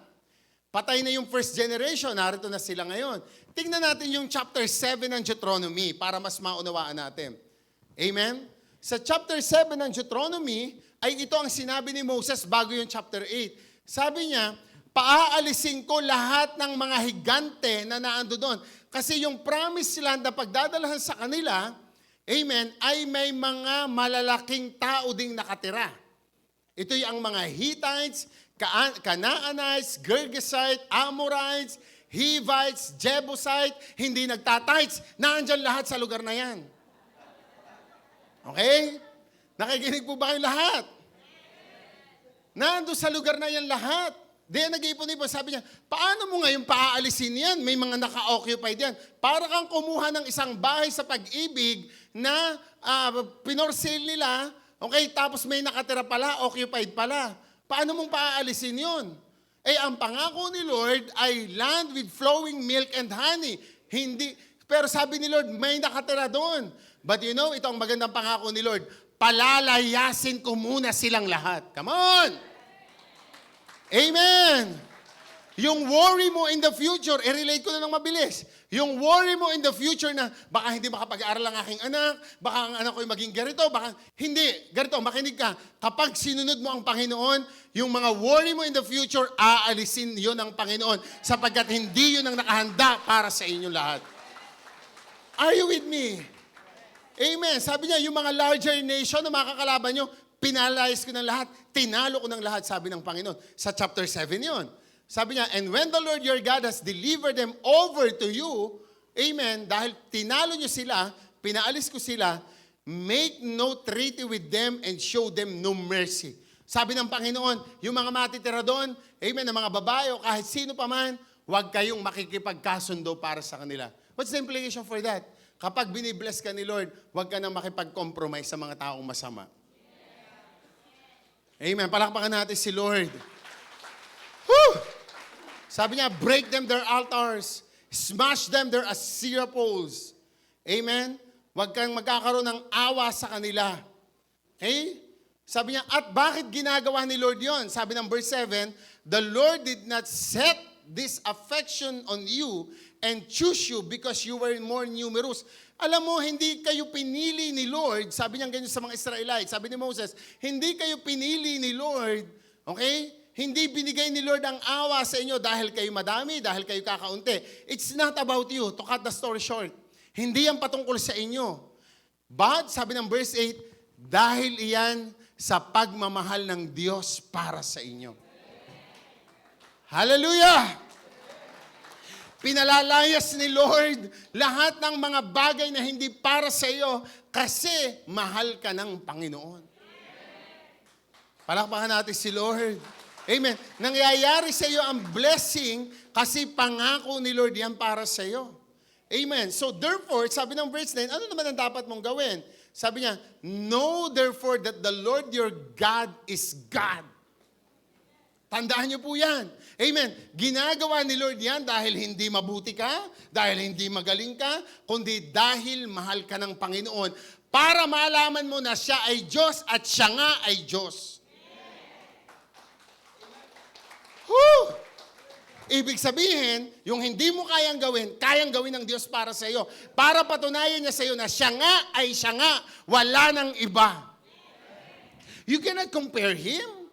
Patay na yung first generation, narito na sila ngayon. Tingnan natin yung chapter 7 ng Deuteronomy para mas maunawaan natin. Amen? Sa chapter 7 ng Deuteronomy, ay ito ang sinabi ni Moses bago yung chapter 8. Sabi niya, paaalisin ko lahat ng mga higante na naando doon. Kasi yung promised land na pagdadalahan sa kanila, amen, ay may mga malalaking tao ding nakatira. Ito yung mga Hittites, Canaanites, Girgasite, Amorites, Hivites, Jebusite, hindi nagtatites. Naandyan lahat sa lugar na yan. Okay? Nakikinig po ba kayo lahat? Nando sa lugar na yan lahat. Then nag-iipon-ipon, sabi niya, paano mo ngayon paaalisin yan? May mga naka-occupied yan. Para kang kumuha ng isang bahay sa Pag-ibig na pinorsil nila, okay, tapos may nakatira pala, occupied pala. Paano mong paaalisin yun? Ang pangako ni Lord ay land with flowing milk and honey. Hindi, pero sabi ni Lord, may nakatira doon. But you know, ito ang magandang pangako ni Lord, palalayasin ko muna silang lahat. Come on! Amen! Yung worry mo in the future, i-relate ko na ng mabilis. Yung worry mo in the future na baka hindi makapag-aaral ang aking anak, baka ang anak ko'y maging ganito, baka hindi. Ganito, makinig ka. Kapag sinunod mo ang Panginoon, yung mga worry mo in the future, aalisin yon ng Panginoon sapagkat hindi yun ang nakahanda para sa inyo lahat. Are you with me? Amen. Sabi niya, yung mga larger nation na makakalaban nyo, pinalayas ko ng lahat, tinalo ko ng lahat, sabi ng Panginoon. Sa chapter 7 yon. Sabi niya, and when the Lord your God has delivered them over to you, amen, dahil tinalo nyo sila, pinaalis ko sila, make no treaty with them and show them no mercy. Sabi ng Panginoon, yung mga matitira doon, amen, ng mga babae o kahit sino pa man, huwag kayong makikipagkasundo para sa kanila. What's the implication for that? Kapag binibless ka ni Lord, huwag ka nang makipag-compromise sa mga taong masama. Amen. Palakpakan natin si Lord. Whew! Sabi niya, break them their altars. Smash them their Asherah poles. Amen? Huwag kang magkakaroon ng awa sa kanila. Okay? Sabi niya, at bakit ginagawa ni Lord yon? Sabi ng verse 7, the Lord did not set this affection on you and choose you because you were more numerous. Alam mo, hindi kayo pinili ni Lord. Sabi niya ganyan sa mga Israelites. Sabi ni Moses, hindi kayo pinili ni Lord. Okay? Hindi binigay ni Lord ang awa sa inyo dahil kayo madami, dahil kayo kakaunti. It's not about you, to cut the story short. Hindi yan patungkol sa inyo. But, sabi ng verse 8, dahil iyan sa pagmamahal ng Diyos para sa inyo. Hallelujah! Pinalalayas ni Lord lahat ng mga bagay na hindi para sa iyo kasi mahal ka ng Panginoon. Palakpakan natin si Lord. Amen. Nangyayari sa iyo ang blessing kasi pangako ni Lord yan para sa iyo. Amen. So therefore, sabi ng verse 9, ano naman ang dapat mong gawin? Sabi niya, know therefore that the Lord your God is God. Tandaan niyo po yan. Amen. Ginagawa ni Lord yan dahil hindi mabuti ka, dahil hindi magaling ka, kundi dahil mahal ka ng Panginoon para malaman mo na siya ay Diyos at siya nga ay Diyos. Whew! Ibig sabihin, yung hindi mo kayang gawin ng Diyos para sa iyo. Para patunayan niya sa iyo na siya nga ay siya nga, wala nang iba. You cannot compare Him.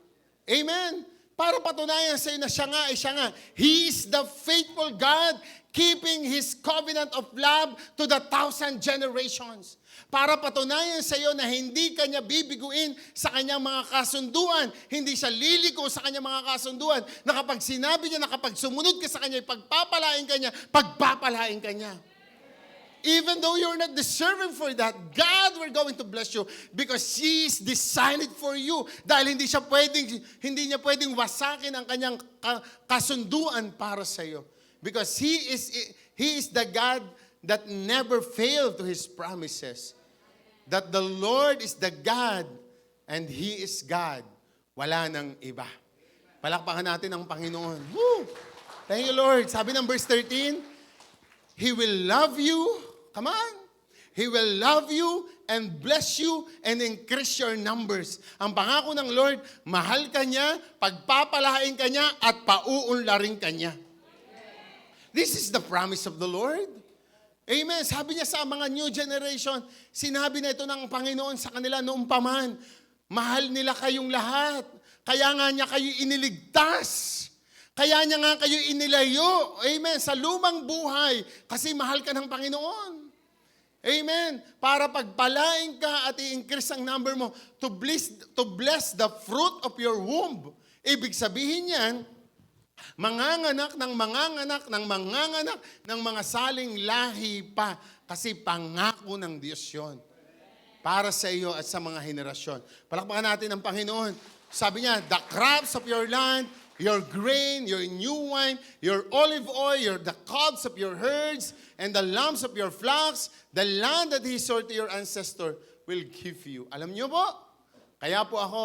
Amen. Para patunayan sa iyo na siya nga ay siya nga. He is the faithful God, keeping His covenant of love to the 1,000 generations. Para patunayan sa iyo na hindi kanya bibiguin sa kanyang mga kasunduan. Hindi siya liliko sa kanyang mga kasunduan. Na kapag sinabi niya na kapag sumunod ka sa kanya, pagpapalain kanya, pagpapalain kanya. Even though you're not deserving for that, God will going to bless you because He is designed it for you. Dahil hindi niya pwedeng wasakin ang kanyang kasunduan para sa iyo. Because He is the God that never failed to His promises. That the Lord is the God and He is God. Wala nang iba. Palakpakan natin ang Panginoon. Woo! Thank you, Lord. Sabi ng verse 13, He will love you. Come on. He will love you and bless you and increase your numbers. Ang pangako ng Lord, mahal ka niya, pagpapalain ka niya, at pauunlarin ka niya. This is the promise of the Lord. Amen. Sabi niya sa mga new generation, sinabi na ito ng Panginoon sa kanila noong paman, mahal nila kayong lahat. Kaya nga niya kayo iniligtas. Kaya niya nga kayo inilayo. Amen. Sa lumang buhay, kasi mahal ka ng Panginoon. Amen. Para pagpalain ka at i-increase ang number mo to bless the fruit of your womb. Ibig sabihin yan, manganganak ng manganganak ng manganganak ng mga saling lahi pa. Kasi pangako ng Diyos yun. Para sa iyo at sa mga henerasyon. Palakpakan natin ang Panginoon. Sabi niya, the crops of your land, your grain, your new wine, your olive oil, the calves of your herds, and the lambs of your flocks, the land that He swore to your ancestor will give you. Alam niyo po, kaya po ako,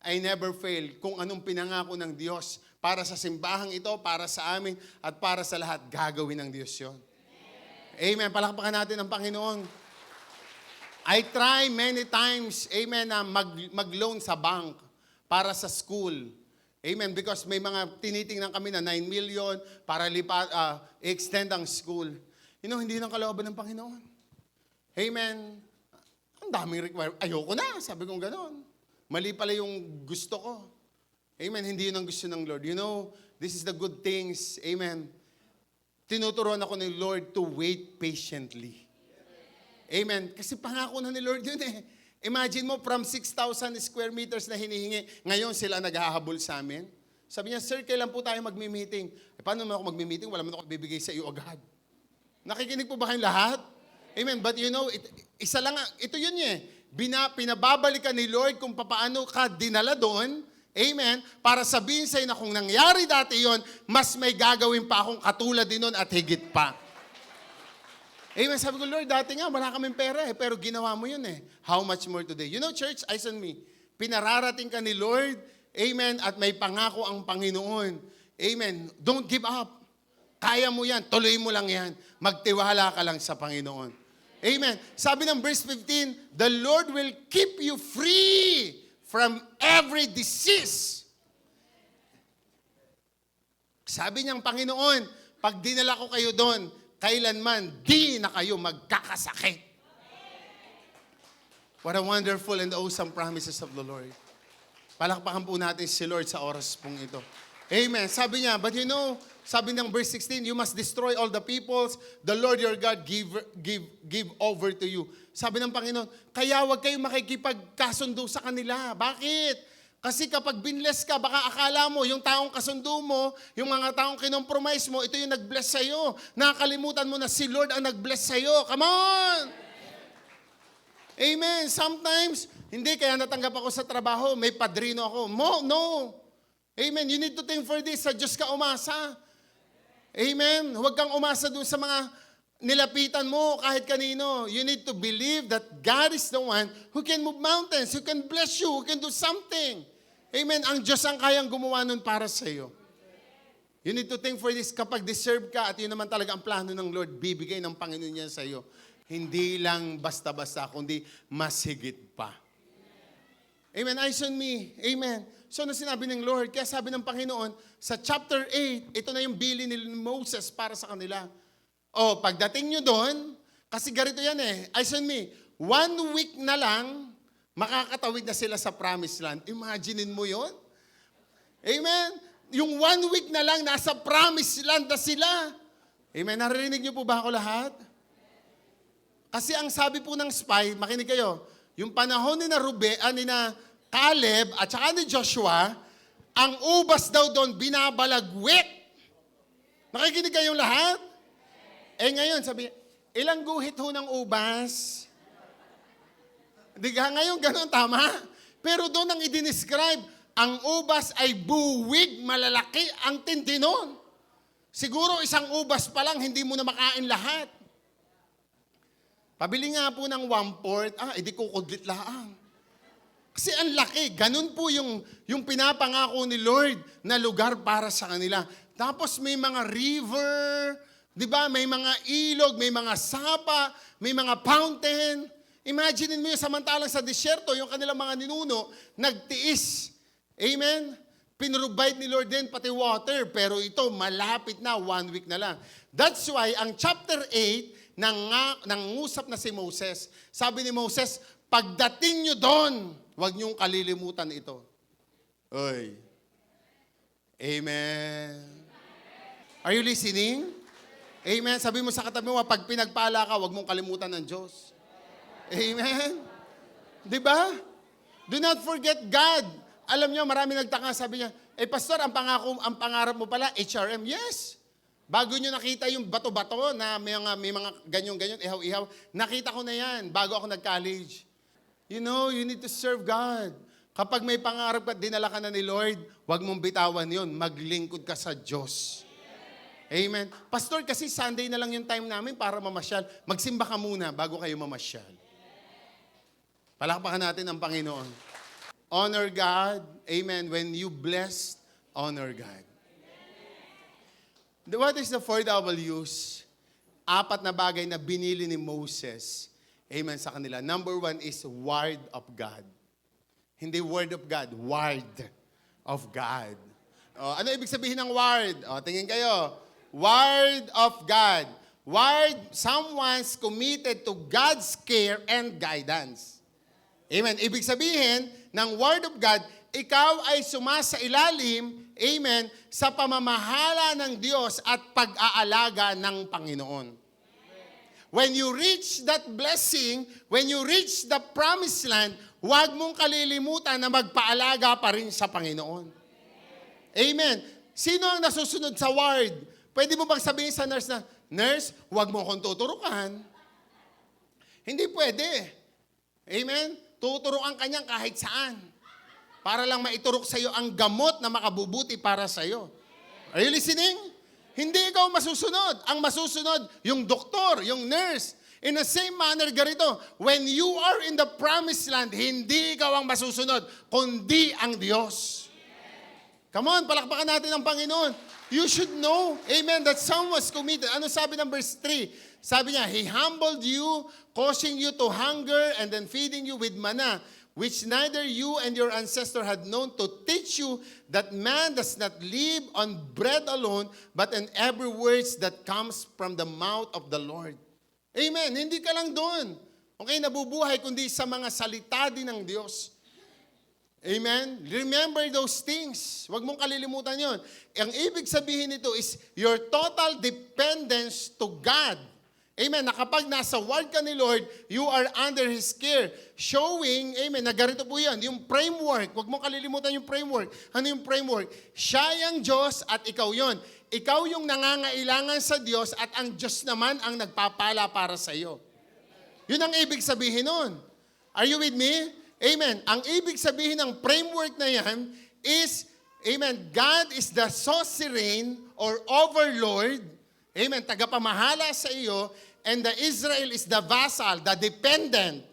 I never fail kung anong pinangako ng Diyos para sa simbahang ito, para sa amin, at para sa lahat, gagawin ng Diyos yun. Amen. Palakpakan natin ang Panginoon. I try many times, amen, na mag-loan sa bank para sa school. Amen. Because may mga tinitingnan kami na 9 million para extend ang school. You know, hindi nang kalooban ng Panginoon. Amen. Ang daming requirement. Ayoko na. Sabi kong gano'n. Mali pala yung gusto ko. Amen. Hindi yun ang gusto ng Lord. You know, this is the good things. Amen. Tinuturuan ako ng Lord to wait patiently. Amen. Kasi pangako na ni Lord yun eh. Imagine mo, from 6,000 square meters na hinihingi, ngayon sila naghahabol sa amin. Sabi niya, sir, kailan po tayo magmi-meeting? Paano naman ako magmi-meeting? Wala naman ako bibigay sa iyo agad. Nakikinig po ba kayong lahat? Amen. But you know, isa lang, ito yun eh. Pinababalikan ni Lord kung paano ka dinala doon. Amen. Para sabihin sa'yo na kung nangyari dati yon, mas may gagawin pa akong katulad din nun at higit pa. Amen. Sabi ko, Lord, dati nga wala kaming pera eh, pero ginawa mo yun eh. How much more today? You know, church, eyes on me. Pinararating ka ni Lord. Amen. At may pangako ang Panginoon. Amen. Don't give up. Kaya mo yan. Tuloy mo lang yan. Magtiwala ka lang sa Panginoon. Amen. Sabi ng verse 15, the Lord will keep you free from every disease. Sabi niyang Panginoon, pag dinala ko kayo doon, kailanman di na kayo magkakasakit. What a wonderful and awesome promises of the Lord. Palakpakan po natin si Lord sa oras pong ito. Amen. Sabi niya, but you know, sabi ng verse 16, you must destroy all the peoples the Lord your God give over to you. Sabi ng Panginoon, kaya huwag kayong makikipagkasundo sa kanila. Bakit? Kasi kapag binless ka, baka akala mo, yung taong kasundo mo, yung mga taong kinompromise mo, ito yung nag-bless sa'yo. Nakakalimutan mo na si Lord ang nag-bless sa'yo. Come on! Amen. Sometimes, hindi, kaya natanggap ako sa trabaho, may padrino ako. No. Amen. You need to think for this. Sa Diyos ka umasa. Amen. Huwag kang umasa doon sa mga nilapitan mo kahit kanino. You need to believe that God is the one who can move mountains, who can bless you, who can do something. Amen. Ang Diyos ang kayang gumawa nun para sa iyo. You need to think for this. Kapag deserve ka at yun naman talaga ang plano ng Lord, bibigay ng Panginoon yan sa iyo. Hindi lang basta-basta, kundi mas higit pa. Amen. Eyes on me. Amen. So, na sinabi ng Lord, kaya sabi ng Panginoon, sa chapter 8, ito na yung bilin ni Moses para sa kanila. O, pagdating nyo doon, kasi ganito yan eh, eyes on me, 1 week na lang, makakatawid na sila sa promised land. Imaginein mo yon? Amen? Yung 1 week na lang, nasa promised land na sila. Amen? Naririnig nyo po ba ako lahat? Kasi ang sabi po ng spy, makinig kayo, yung panahon ni na Caleb at saka ni Joshua, ang ubas daw doon binabalagwit. Nakikinig kayong lahat? Eh ngayon, sabi, ilang guhit ho ng ubas? Di ka ngayon ganun, tama? Pero doon ang i-describe, ang ubas ay buwig, malalaki, ang tindi nun. Siguro isang ubas pa lang, hindi mo na makain lahat. Pabili nga po ng 1/4, edi kukudlit lang. Kasi ang laki, ganun po yung pinapangako ni Lord na lugar para sa kanila. Tapos may mga river, di ba? May mga ilog, may mga sapa, may mga fountain. Imagine mo yung samantalang sa disyerto, yung kanilang mga ninuno, nagtiis. Amen? Pinrovide ni Lord din pati water, pero ito malapit na, 1 week na lang. That's why, ang chapter 8, nangusap na si Moses. Sabi ni Moses, pagdating nyo doon, huwag niyong kalilimutan ito. Oy. Amen. Are you listening? Amen. Sabi mo sa katabi mo, pag pinagpala ka, huwag mong kalimutan ng Diyos. Amen. Di ba? Do not forget God. Alam niyo, marami nagtaka, sabi niya, pastor, ang pangarap mo pala, HRM. Yes. Bago niyo nakita yung bato-bato na may mga ganyan-ganyan, ihaw-ihaw, nakita ko na yan bago ako nag-college. You know, you need to serve God. Kapag may pangarap ka, dinala ka na ni Lord, huwag mong bitawan yon. Maglingkod ka sa Diyos. Amen. Pastor, kasi Sunday na lang yung time namin para mamasyal. Magsimba ka muna bago kayo mamasyal. Palakpakan natin ang Panginoon. Honor God. Amen. When you bless, honor God. What is the 4 W's? 4 na bagay na binili ni Moses. Amen sa kanila. Number 1 is Word of God. Hindi Word of God, Word of God. Ano ibig sabihin ng Word? Tingin kayo. Word of God. Word, someone's committed to God's care and guidance. Amen. Ibig sabihin ng Word of God, ikaw ay sumasailalim, amen, sa pamamahala ng Diyos at pag-aalaga ng Panginoon. When you reach that blessing, when you reach the promised land, huwag mong kalilimutan na magpaalaga pa rin sa Panginoon. Amen. Sino ang nasusunod sa word? Pwede mo bang sabihin sa nurse na, nurse, huwag mo akong tuturukan. Hindi pwede. Amen? Tuturuan ka niyan kahit saan. Para lang maiturok sa iyo ang gamot na makabubuti para sa iyo. Are you listening? Hindi ikaw masusunod. Ang masusunod, yung doktor, yung nurse. In the same manner, ganito, when you are in the promised land, hindi ikaw ang masusunod, kundi ang Diyos. Come on, palakpakan natin ang Panginoon. You should know, amen, that some was committed. Ano sabi ng verse 3? Sabi niya, He humbled you, causing you to hunger, and then feeding you with manna, which neither you and your ancestor had known, to teach you that man does not live on bread alone, but in every word that comes from the mouth of the Lord. Amen. Hindi ka lang doon. Okay, nabubuhay, kundi sa mga salita din ng Diyos. Amen? Remember those things. Huwag mong kalilimutan yon. Ang ibig sabihin nito is your total dependence to God. Amen? Na kapag nasa word ka ni Lord, you are under His care. Showing, amen, na ganito po yan, yung framework. Huwag mong kalilimutan yung framework. Ano yung framework? Siya yung Diyos at ikaw yon. Ikaw yung nangangailangan sa Diyos at ang Diyos naman ang nagpapala para sa iyo. Yun ang ibig sabihin nun. Are you with me? Amen. Ang ibig sabihin ng framework na yan is, amen, God is the suzerain or overlord, amen, tagapamahala sa iyo, and the Israel is the vassal, the dependent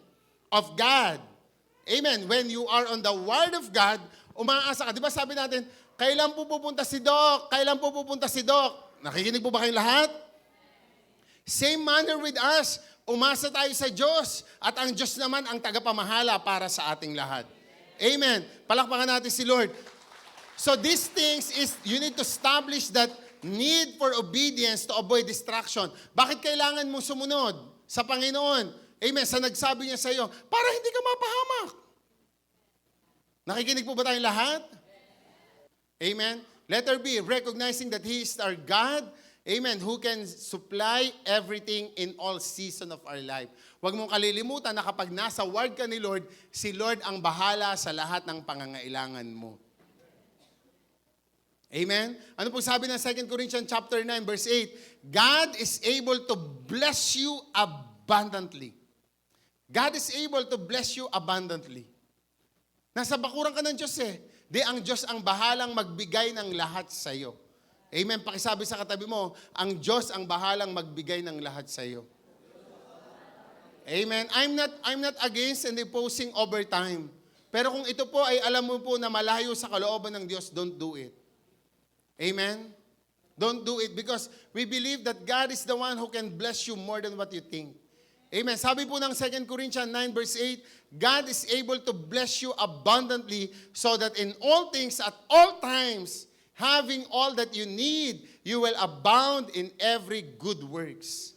of God. Amen. When you are on the word of God, umaasa ka. Di ba sabi natin, kailan po pupunta si Doc? Kailan po pupunta si Doc? Nakikinig po ba kayong lahat? Same manner with us. Umasa tayo sa Diyos at ang Diyos naman ang tagapamahala para sa ating lahat. Amen. Palakpakan natin si Lord. So these things is, you need to establish that need for obedience to avoid distraction. Bakit kailangan mong sumunod sa Panginoon? Amen. Sa nagsabi niya sa iyo, para hindi ka mapahamak. Nakikinig po ba tayong lahat? Amen. Letter B, recognizing that He is our God. Amen. Who can supply everything in all season of our life. Huwag mong kalilimutan na kapag nasa word ka ni Lord, si Lord ang bahala sa lahat ng pangangailangan mo. Amen? Ano po sabi ng 2 Corinthians chapter 9 verse 8? God is able to bless you abundantly. God is able to bless you abundantly. Nasa bakuran ka ng Diyos eh. Di ang Diyos ang bahalang magbigay ng lahat sa iyo. Amen. Pakisabi sa katabi mo, ang Diyos ang bahalang magbigay ng lahat sa iyo. Amen. I'm not against and opposing overtime. Pero kung ito po ay alam mo po na malayo sa kalooban ng Diyos, don't do it. Amen. Don't do it because we believe that God is the one who can bless you more than what you think. Amen. Sabi po ng 2 Corinthians 9 verse 8, God is able to bless you abundantly so that in all things at all times, having all that you need, you will abound in every good works.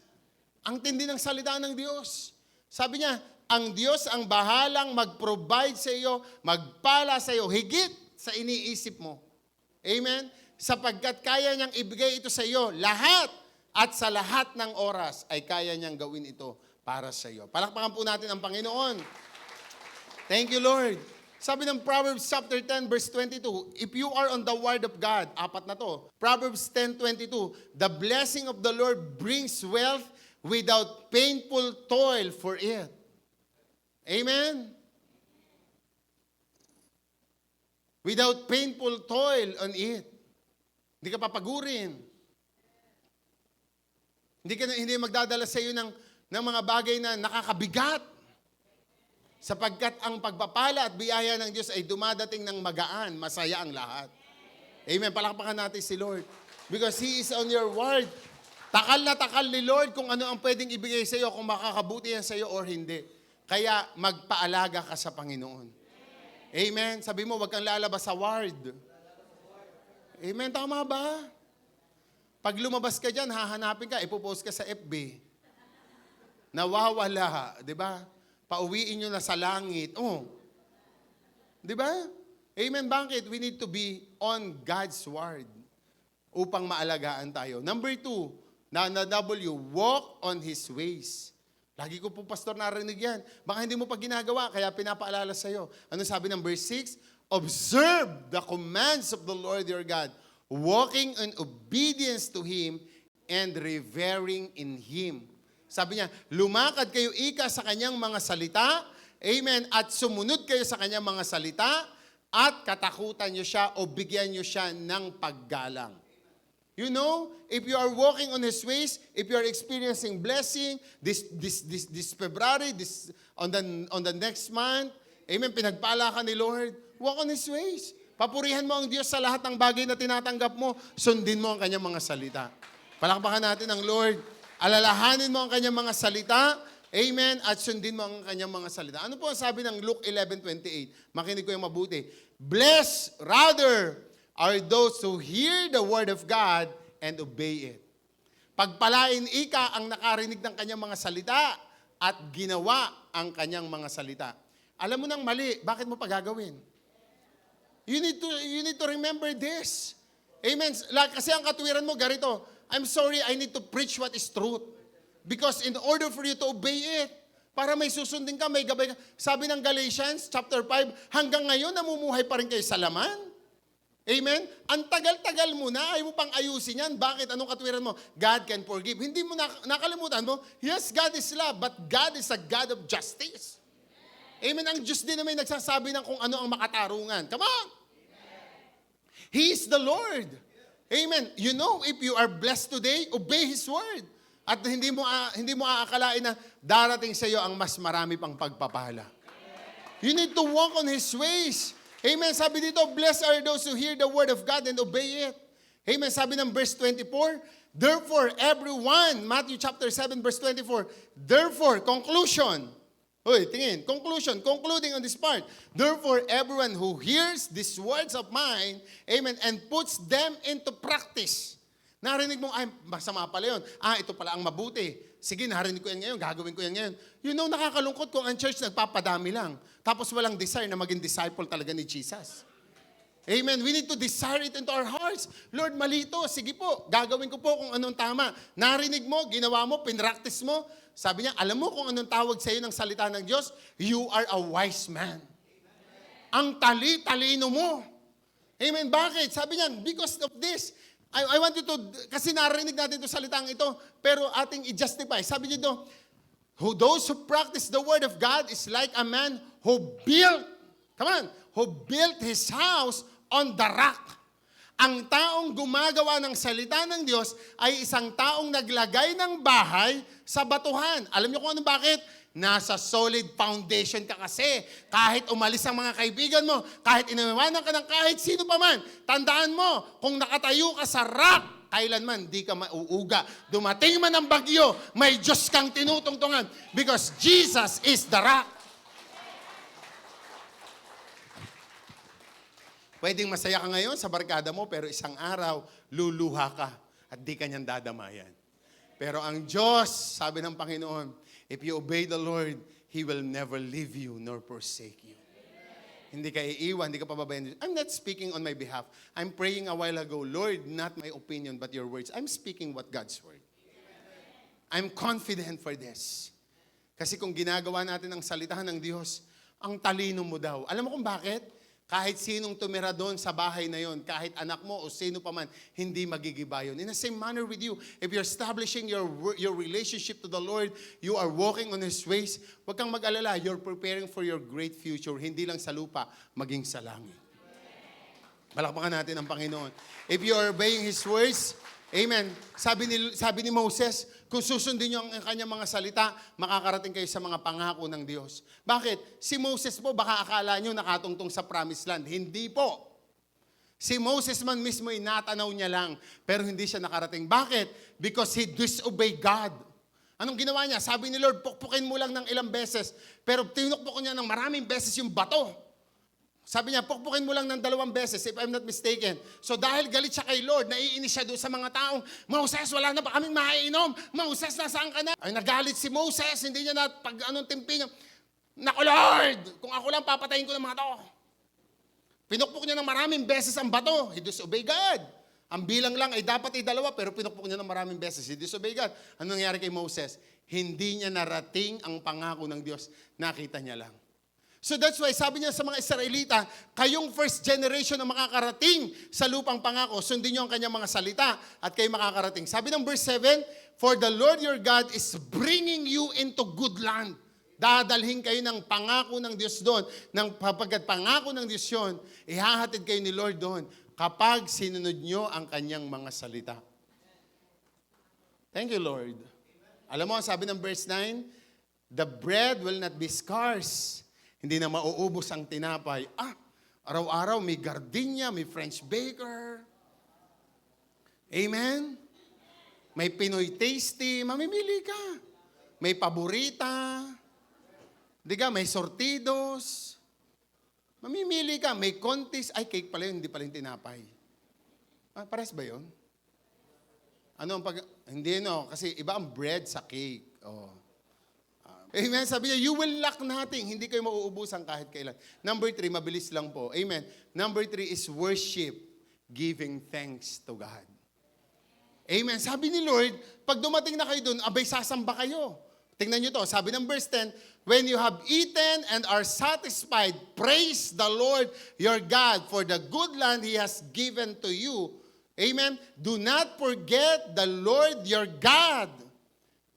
Ang tindi ng salita ng Diyos. Sabi niya, ang Diyos ang bahalang mag-provide sa iyo, magpala sa iyo, higit sa iniisip mo. Amen? Sapagkat kaya niyang ibigay ito sa iyo, lahat at sa lahat ng oras ay kaya niyang gawin ito para sa iyo. Palakpakan po natin ang Panginoon. Thank you, Lord. Sabi ng Proverbs chapter 10 verse 22, if you are on the word of God, apat na to. Proverbs 10:22, the blessing of the Lord brings wealth without painful toil for it. Amen? Without painful toil on it. Hindi ka papagurin. Hindi magdadala sa iyo ng mga bagay na nakakabigat. Sapagkat ang pagpapala at biyaya ng Diyos ay dumadating ng magaan, masaya ang lahat. Amen. Palakpakan natin si Lord. Because He is on your word. Takal na takal ni Lord kung ano ang pwedeng ibigay sa iyo, kung makakabuti yan sa iyo or hindi. Kaya magpaalaga ka sa Panginoon. Amen. Sabi mo, wag kang lalabas sa word. Amen. Tama ba? Pag lumabas ka dyan, hahanapin ka, ipopost ka sa FB. Nawawala. Di ba? Pauwiin nyo na sa langit. Oh. Di ba? Amen. Bakit? We need to be on God's word upang maalagaan tayo. Number 2, na W, walk on His ways. Lagi ko po, pastor, narinig yan. Baka hindi mo pa ginagawa, kaya pinapaalala sa'yo. Ano sabi ng verse 6? Observe the commands of the Lord your God, walking in obedience to Him and revering in Him. Sabi niya, lumakad kayo ika sa kanyang mga salita, amen, at sumunod kayo sa kanyang mga salita, at katakutan niyo siya o bigyan niyo siya ng paggalang. You know, if you are walking on His ways, if you are experiencing blessing this February, on the next month, amen, pinagpala ka ni Lord, walk on His ways. Papurihan mo ang Diyos sa lahat ng bagay na tinatanggap mo, sundin mo ang kanyang mga salita. Palakpakan natin ang Lord, alalahanin mo ang kanyang mga salita, amen, at sundin mo ang kanyang mga salita. Ano po ang sabi ng Luke 11:28? Makinig ko yung mabuti. Blessed rather are those who hear the word of God and obey it. Pagpalain ika ang nakarinig ng kanyang mga salita at ginawa ang kanyang mga salita. Alam mo nang mali, bakit mo pa gagawin? You need to remember this. Amen. Kasi ang katwiran mo, ganito, I'm sorry, I need to preach what is truth. Because in order for you to obey it, para may susundin ka, may gabay ka. Sabi ng Galatians chapter 5, hanggang ngayon namumuhay pa rin kayo sa laman. Amen? Ang tagal-tagal mo na, ayaw mo pang ayusin yan. Bakit? Anong katwiran mo? God can forgive. Hindi mo nakalimutan mo, yes, God is love, but God is a God of justice. Amen? Ang Diyos din naman nagsasabi ng kung ano ang makatarungan. Come on! He is the Lord. Amen. You know, if you are blessed today, obey His word. At hindi mo aakalain na darating sa iyo ang mas marami pang pagpapala. You need to walk on His ways. Amen. Sabi dito, blessed are those who hear the word of God and obey it. Amen. Sabi ng verse 24, therefore everyone, Matthew chapter 7 verse 24, therefore, conclusion. Hoy, tingin, concluding on this part. Therefore, everyone who hears these words of mine, amen, and puts them into practice. Narinig mo, ay, masama pala yun. Ito pala ang mabuti. Sige, narinig ko yan ngayon, gagawin ko yan ngayon. You know, nakakalungkot kung ang church nagpapadami lang. Tapos walang desire na maging disciple talaga ni Jesus. Amen. We need to desire it into our hearts. Lord, mali ito. Sige po, gagawin ko po kung anong tama. Narinig mo, ginawa mo, pinractice mo. Sabi niya, alam mo kung anong tawag sa iyo ng salita ng Diyos? You are a wise man. Ang talino mo. Amen. Bakit? Sabi niya, because of this, I want you to, kasi narinig natin ito salitang ito, pero ating i-justify. Sabi niya ito, those who practice the word of God is like a man who built his house on the rock. Ang taong gumagawa ng salita ng Diyos ay isang taong naglagay ng bahay sa batuhan. Alam niyo kung ano bakit? Nasa solid foundation ka kasi. Kahit umalis ang mga kaibigan mo, kahit iniwanan ka ng kahit sino pa man, tandaan mo, kung nakatayo ka sa rock, kailanman di ka mauuga. Dumating man ang bagyo, may Diyos kang tinutungtungan because Jesus is the rock. Pwedeng masaya ka ngayon sa barkada mo, pero isang araw, luluha ka at di ka niyang dadamayan. Pero ang Diyos, sabi ng Panginoon, if you obey the Lord, He will never leave you nor forsake you. Hindi ka iiwan, hindi ka pababayan. I'm not speaking on my behalf. I'm praying a while ago, Lord, not my opinion, but your words. I'm speaking what God's word. I'm confident for this. Kasi kung ginagawa natin ang salitahan ng Diyos, ang talino mo daw. Alam mo kung bakit? Kahit sinong tumira doon sa bahay na yon, kahit anak mo o sino pa man, hindi magigiba yun. In the same manner with you, if you're establishing your relationship to the Lord, you are walking on His ways, huwag kang mag-alala, you're preparing for your great future, hindi lang sa lupa, maging sa langit. Palakpakan natin ang Panginoon. If you are obeying His words, amen, sabi ni Moses, kung susundin niyo ang kanyang mga salita, makakarating kayo sa mga pangako ng Diyos. Bakit? Si Moses po, baka akala niyo nakatungtong sa promised land. Hindi po. Si Moses man mismo, inatanaw niya lang, pero hindi siya nakarating. Bakit? Because he disobeyed God. Anong ginawa niya? Sabi ni Lord, pukpukin mo lang ng ilang beses, pero tinukpok niya ng maraming beses yung bato. Sabi niya, pukpukin mo lang ng 2 beses, if I'm not mistaken. So dahil galit siya kay Lord, naiinis siya doon sa mga taong, Moses, wala na ba kaming maiinom? Moses, nasaan ka na? Ay, nagalit si Moses, hindi niya na timpi niya. Naku Lord, kung ako lang papatayin ko ng mga to. Pinukpok niya ng maraming beses ang bato. He disobeyed God. Ang bilang lang ay dapat ay 2, pero pinukpok niya ng maraming beses. He disobeyed God. Ano nangyari kay Moses? Hindi niya narating ang pangako ng Diyos. Nakita niya lang. So that's why sabi niya sa mga Israelita, kayong first generation na makakarating sa lupang pangako, sundin niyo ang kanyang mga salita at kayo makakarating. Sabi ng verse 7, for the Lord your God is bringing you into good land. Dadalhin kayo ng pangako ng Diyos doon. Kapagkat pangako ng Diyos yun, ihahatid kayo ni Lord doon kapag sinunod niyo ang kanyang mga salita. Thank you, Lord. Alam mo, sabi ng verse 9, the bread will not be scarce. Hindi na mauubos ang tinapay. Araw-araw may gardenia, may French baker. Amen? May Pinoy tasty, mamimili ka. May paborita. Di ka, may sortidos. Mamimili ka, may contest. Ay, cake pala yun, hindi pala yung tinapay. Pares ba yun? Ano ang hindi no, kasi iba ang bread sa cake. Oh. Amen. Sabi niya, you will lack nothing. Hindi kayo mauubusan kahit kailan. Number 3, mabilis lang po. Amen. Number 3 is worship, giving thanks to God. Amen. Sabi ni Lord, pag dumating na kayo doon, abay sasamba kayo. Tingnan nyo to. Sabi ng verse 10, when you have eaten and are satisfied, praise the Lord your God for the good land He has given to you. Amen. Do not forget the Lord your God.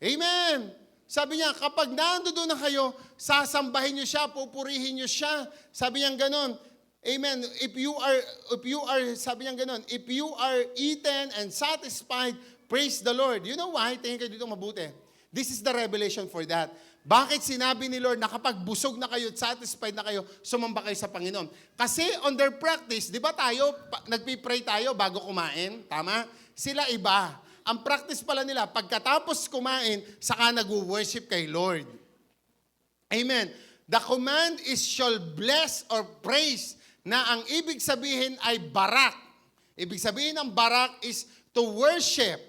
Amen. Sabi niya, kapag nandoon na kayo, sasambahin niyo siya, pupurihin niyo siya. Sabi niya ganon. Amen. If you are, sabi niya ganon, if you are eaten and satisfied, praise the Lord. You know why? Tingin kayo dito mabuti. This is the revelation for that. Bakit sinabi ni Lord na kapag busog na kayo at satisfied na kayo, sumamba kayo sa Panginoon? Kasi on their practice, di ba tayo, nagpipray tayo bago kumain? Tama? Sila iba. Ang practice pala nila, pagkatapos kumain, saka nag-worship kay Lord. Amen. The command is shall bless or praise, na ang ibig sabihin ay barak. Ibig sabihin ng barak is to worship.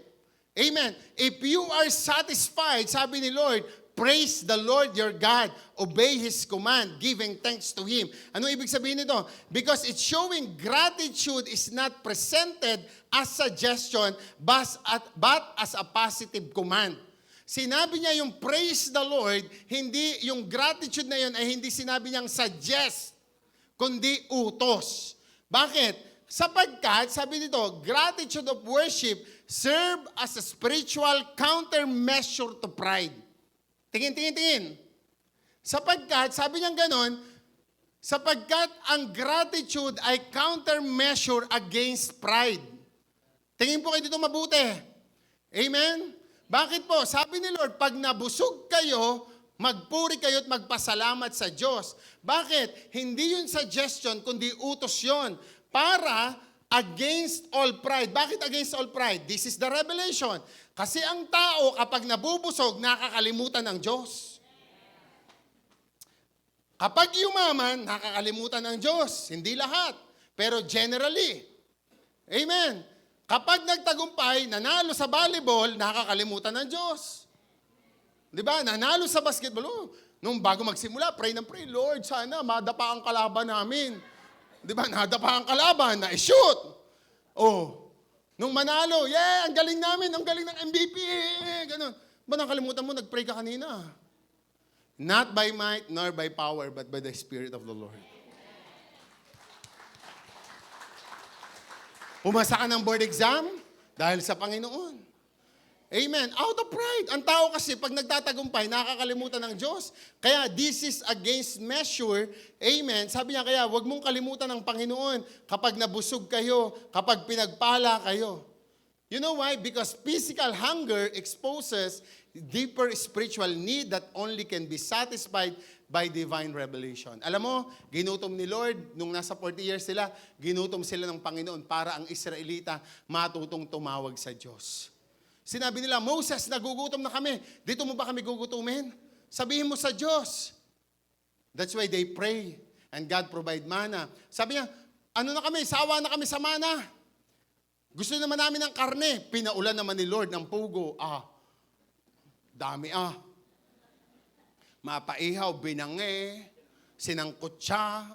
Amen. If you are satisfied, sabi ni Lord, praise the Lord your God. Obey His command, giving thanks to Him. Ano ibig sabihin nito? Because it's showing gratitude is not presented as suggestion, but as a positive command. Sinabi niya yung praise the Lord, hindi, yung gratitude na yun ay hindi sinabi niyang suggest, kundi utos. Bakit? Sapagkat, sabi dito, gratitude of worship serve as a spiritual countermeasure to pride. Tingin. Sapagkat, sabi niya ganon, sapagkat ang gratitude ay countermeasure against pride. Tingin po kayo dito mabuti. Amen? Bakit po? Sabi ni Lord, pag nabusog kayo, magpuri kayo at magpasalamat sa Diyos. Bakit? Hindi yun suggestion, kundi utos yun. Para against all pride. Bakit against all pride? This is the revelation. Kasi ang tao, kapag nabubusog, nakakalimutan ng Diyos. Kapag yumaman, nakakalimutan ng Diyos. Hindi lahat. Pero generally. Amen. Kapag nagtagumpay, nanalo sa volleyball, nakakalimutan ng Diyos. Di ba? Nanalo sa basketball. Nung bago magsimula, pray ng pray, Lord, sana madapa ang kalaban namin. Di ba? Nadapa ang kalaban, na-shoot. Nung manalo, yeah, ang galing namin, ang galing ng MVP. Ganon. Ba nakalimutan mo, nag-pray ka kanina. Not by might, nor by power, but by the Spirit of the Lord. Pumasa ka ng board exam dahil sa Panginoon. Amen. Out of pride. Ang tao kasi pag nagtatagumpay, nakakalimutan ng Diyos. Kaya this is against measure. Amen. Sabi niya kaya, huwag mong kalimutan ng Panginoon kapag nabusog kayo, kapag pinagpala kayo. You know why? Because physical hunger exposes deeper spiritual need that only can be satisfied by divine revelation. Alam mo, ginutom ni Lord, nung nasa 40 years sila, ginutom sila ng Panginoon para ang Israelita matutong tumawag sa Diyos. Sinabi nila, Moses, nagugutom na kami. Dito mo ba kami gugutumin? Sabihin mo sa Diyos. That's why they pray and God provide manna. Sabi niya, ano na kami, sawa na kami sa manna. Gusto naman namin ng karne. Pinaulan naman ni Lord ng pugo. Dami Mapaihaw, binange, sinangkot siya.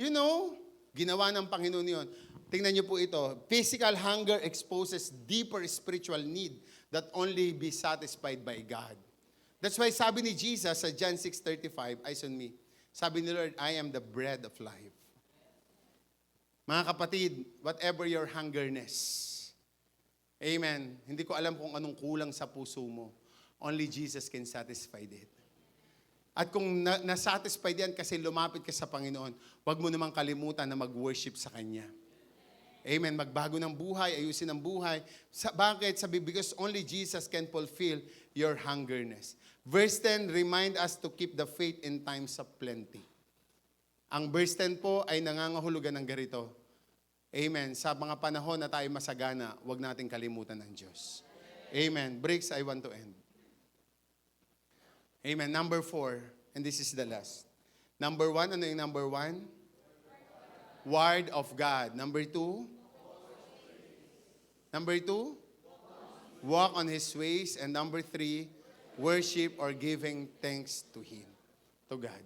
You know, ginawa ng Panginoon yun. Tingnan niyo po ito. Physical hunger exposes deeper spiritual need that only be satisfied by God. That's why sabi ni Jesus sa John 6:35, eyes on me. Sabi ni Lord, I am the bread of life. Mga kapatid, whatever your hungerness, amen, hindi ko alam kung anong kulang sa puso mo. Only Jesus can satisfy it. At kung nasatisfied yan kasi lumapit ka sa Panginoon, huwag mo namang kalimutan na mag-worship sa Kanya. Amen. Magbago ng buhay, ayusin ang buhay. Bakit? Sabi, because only Jesus can fulfill your hungerness. Verse 10, remind us to keep the faith in times of plenty. Ang verse 10 po ay nangangahulugan ng ganito. Amen. Sa mga panahon na tayo masagana, huwag nating kalimutan ng Diyos. Amen. Breaks, I want to end. Amen. Number 4, and this is the last. Number 1, ano yung number 1? Word of God. Number 2? Number 2? Walk on His ways. And number 3, worship or giving thanks to Him, to God.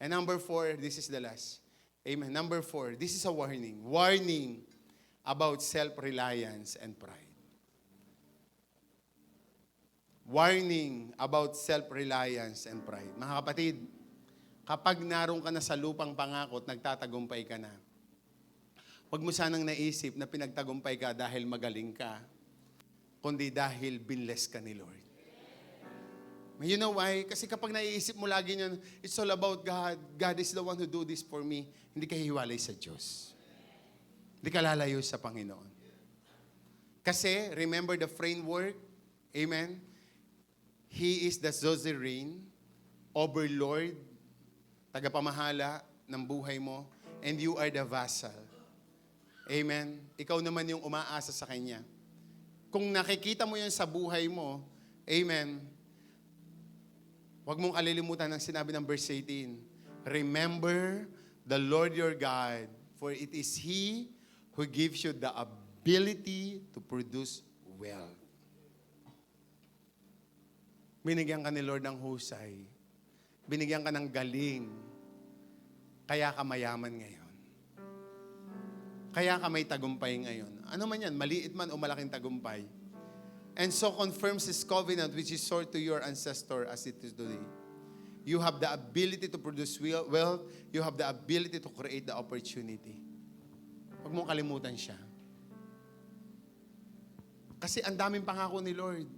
And number 4, this is the last. Amen. Number 4, this is a warning. Warning about self-reliance and pride. Warning about self-reliance and pride. Mga kapatid, kapag naroon ka na sa lupang pangako at nagtatagumpay ka na, huwag mo sanang naisip na pinagtagumpay ka dahil magaling ka, kundi dahil binless ka ni Lord. You know why? Kasi kapag naiisip mo lagi niyan, it's all about God. God is the one who do this for me. Hindi ka hiwalay sa Diyos. Hindi ka lalayo sa Panginoon. Kasi, remember the framework? Amen? He is the suzerain, overlord, tagapamahala ng buhay mo, and you are the vassal. Amen? Ikaw naman yung umaasa sa Kanya. Kung nakikita mo yan sa buhay mo, amen, huwag mong kalilimutan ng sinabi ng verse 18. Remember the Lord your God, for it is He who gives you the ability to produce wealth. Binigyan ka ni Lord ng husay. Binigyan ka ng galing. Kaya ka mayaman ngayon. Kaya ka may tagumpay ngayon. Ano man yan, maliit man o malaking tagumpay. And so confirms His covenant which is sort to your ancestor as it is today. You have the ability to produce wealth. You have the ability to create the opportunity. Huwag mong kalimutan siya. Kasi ang daming pangako ni Lord.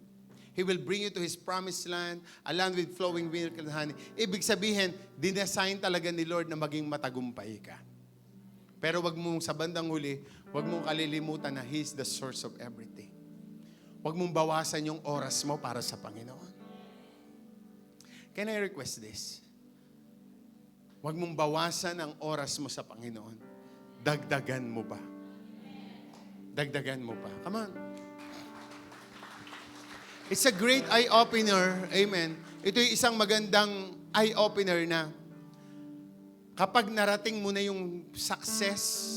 He will bring you to His promised land, a land with flowing milk and honey. Ibig sabihin, dinesign talaga ni Lord na maging matagumpay ka. Pero wag mong sa bandang huli, wag mong kalilimutan na He is the source of everything. Wag mong bawasan yung oras mo para sa Panginoon. Can I request this? Wag mong bawasan ang oras mo sa Panginoon. Dagdagan mo pa. Dagdagan mo pa. Come on. It's a great eye-opener. Amen. Ito yung isang magandang eye-opener na kapag narating mo na yung success,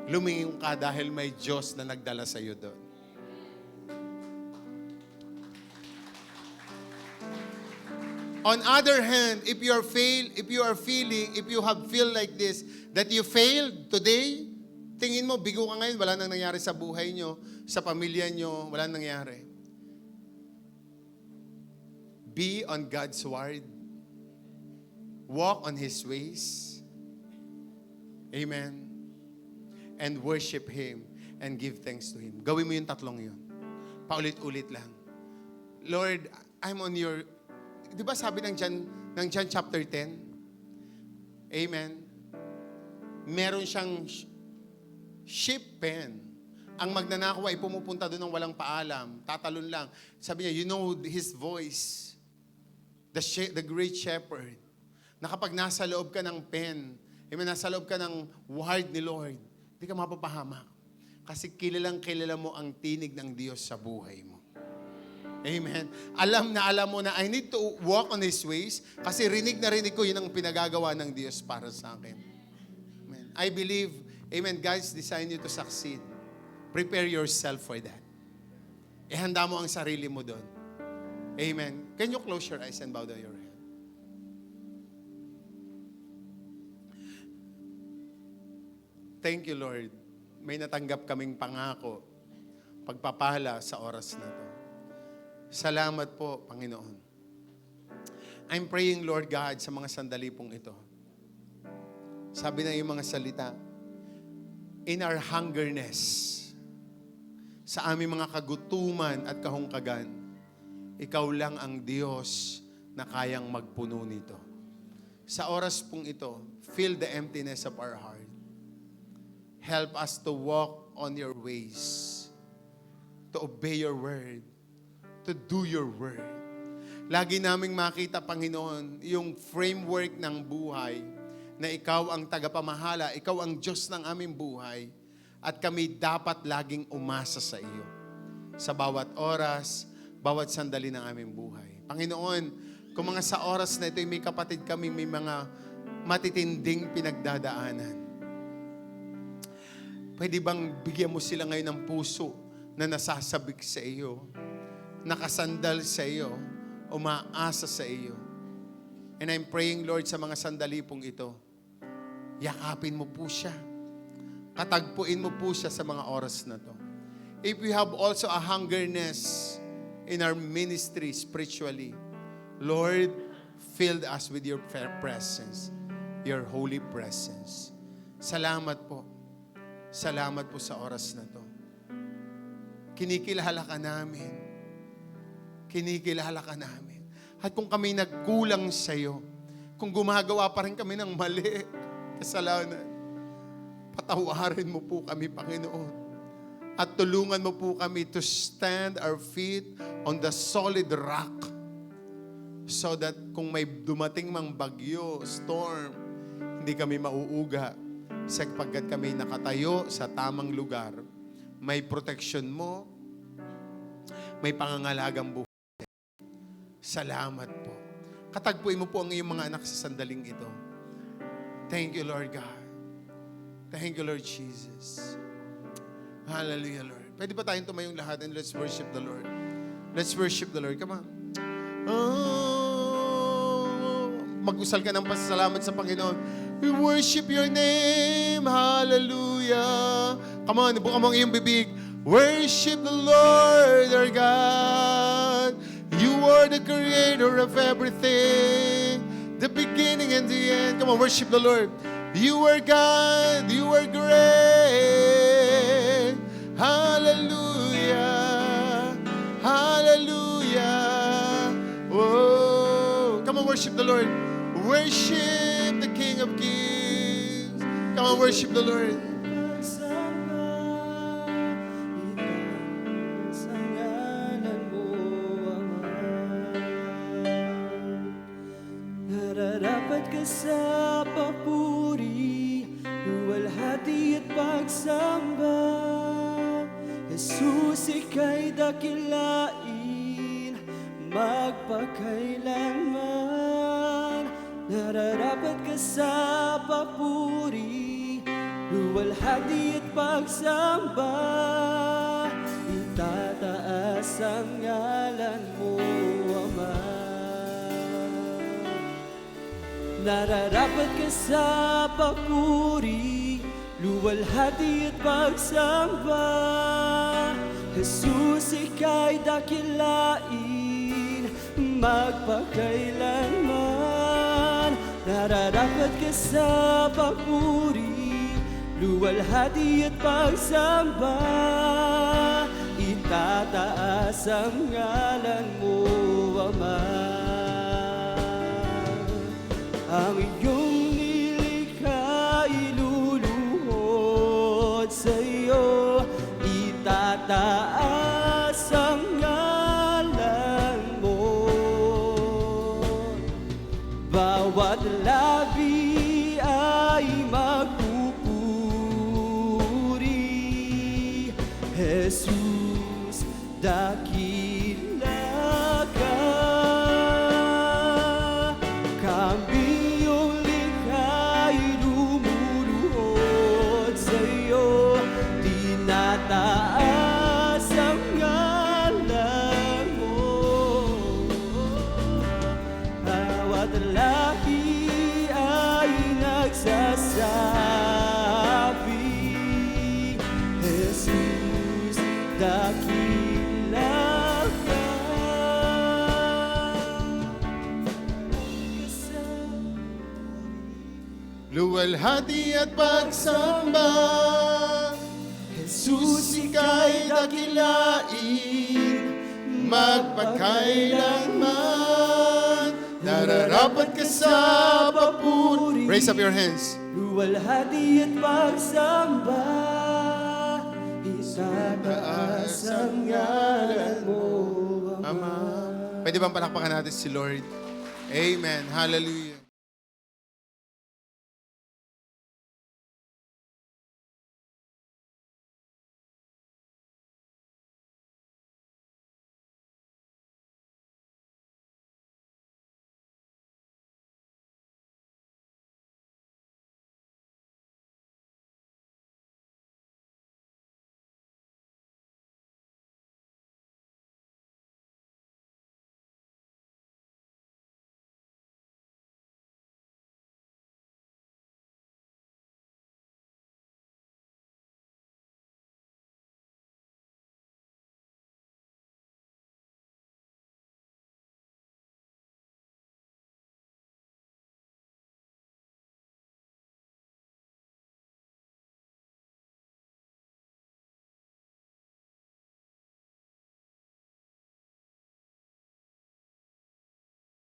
lumingon ka dahil may Diyos na nagdala sa iyo doon. On other hand, if you have feel like this, that you failed today, tingin mo, bigo ka ngayon, wala nang nangyari sa buhay nyo, sa pamilya nyo, wala nang nangyari. Be on God's word. Walk on His ways. Amen. And worship Him and give thanks to Him. Gawin mo yung tatlong yun. Paulit-ulit lang. Lord, I'm on your... Di ba sabi ng John chapter 10? Amen. Meron siyang sheep pen. Ang magnanakaw ay pumupunta doon ng walang paalam. Tatalon lang. Sabi niya, you know His voice. The great shepherd, na kapag nasa loob ka ng pen, nasa loob ka ng word ni Lord, hindi ka mapapahamak. Kasi kilala mo ang tinig ng Diyos sa buhay mo. Amen. Alam mo na I need to walk on His ways kasi rinig ko yun ang pinagagawa ng Diyos para sa akin. Amen. I believe, amen, God's designed you to succeed. Prepare yourself for that. Ihanda mo ang sarili mo doon. Amen. Can you close your eyes and bow down your head? Thank you, Lord. May natanggap kaming pangako, pagpapala sa oras na to. Salamat po, Panginoon. I'm praying, Lord God, sa mga sandali pong ito. Sabi na yung mga salita, in our hungerness, sa aming mga kagutuman at kahungkagan, ikaw lang ang Diyos na kayang magpuno nito. Sa oras pong ito, fill the emptiness of our heart. Help us to walk on your ways, to obey your word, to do your word. Lagi naming makita, Panginoon, yung framework ng buhay na ikaw ang tagapamahala, ikaw ang Diyos ng aming buhay, at kami dapat laging umasa sa iyo sa bawat oras, bawat sandali ng aming buhay. Panginoon, kung mga sa oras na ito, may kapatid kami, may mga matitinding pinagdadaanan, pwede bang bigyan mo sila ngayon ng puso na nasasabik sa iyo, nakasandal sa iyo, umaasa sa iyo. And I'm praying, Lord, sa mga sandali pong ito, yakapin mo po siya. Katagpuin mo po siya sa mga oras na to. If we have also a hungerness in our ministry spiritually, Lord, fill us with your presence, your holy presence. Salamat po. Salamat po sa oras na to. Kinikilala ka namin. Kinikilala ka namin. At kung kami nagkulang sa iyo, kung gumagawa pa rin kami ng mali, kasalanan, patawarin mo po kami, Panginoon. At tulungan mo po kami to stand our feet on the solid rock so that kung may dumating mang bagyo, storm, hindi kami mauuga sapagkat kami nakatayo sa tamang lugar. May protection mo, may pangangalagang buhay. Salamat po. Katagpuin mo po ang iyong mga anak sa sandaling ito. Thank you, Lord God. Thank you, Lord Jesus. Hallelujah, Lord. Pwede ba tayong tumayong lahat and let's worship the Lord. Let's worship the Lord. Come on. Oh, mag-usal ka ng pasasalamat sa Panginoon. We worship your name. Hallelujah. Come on, buka mo ang iyong bibig. Worship the Lord our God. You are the creator of everything, the beginning and the end. Come on, worship the Lord. You are God, you are great. Hallelujah, hallelujah. Whoa. Come on, worship the Lord. Worship the King of Kings. Come on, worship the Lord. Nararapat ka sa papuri, luwalhati at pagsamba. Jesus, ika'y dakilain, magpakailanman. Nararapat ka sa papuri, luwalhati at pagsamba. Itataas ang ngalan mo, Ama. Nararapat ka sa papuri, luwalhati at pagsamba. Jesus, ika'y dakilain, magpakailanman. Nararapat ka sa papuri, luwalhati at pagsamba. Itataas ang ngalan mo, Ama. Ang iyong nilikha iluluhod sa iyo, itataas ang ngalan mo. Bawat labi ay magpupuri, Jesus, dakila ka. Kami taas ang ngalan mo. Bawat lahi ay nagsasabi, Jesus, dakila luwalhati at pagsamba. Jesus, ika'y dakilain, magpakailanman. Nararapat ka sa papuri. Raise up your hands. Luwalhati at pagsamba, itataas ang ngalan mo, Ama. Pwede bang palakpakan natin si Lord? Amen. Hallelujah.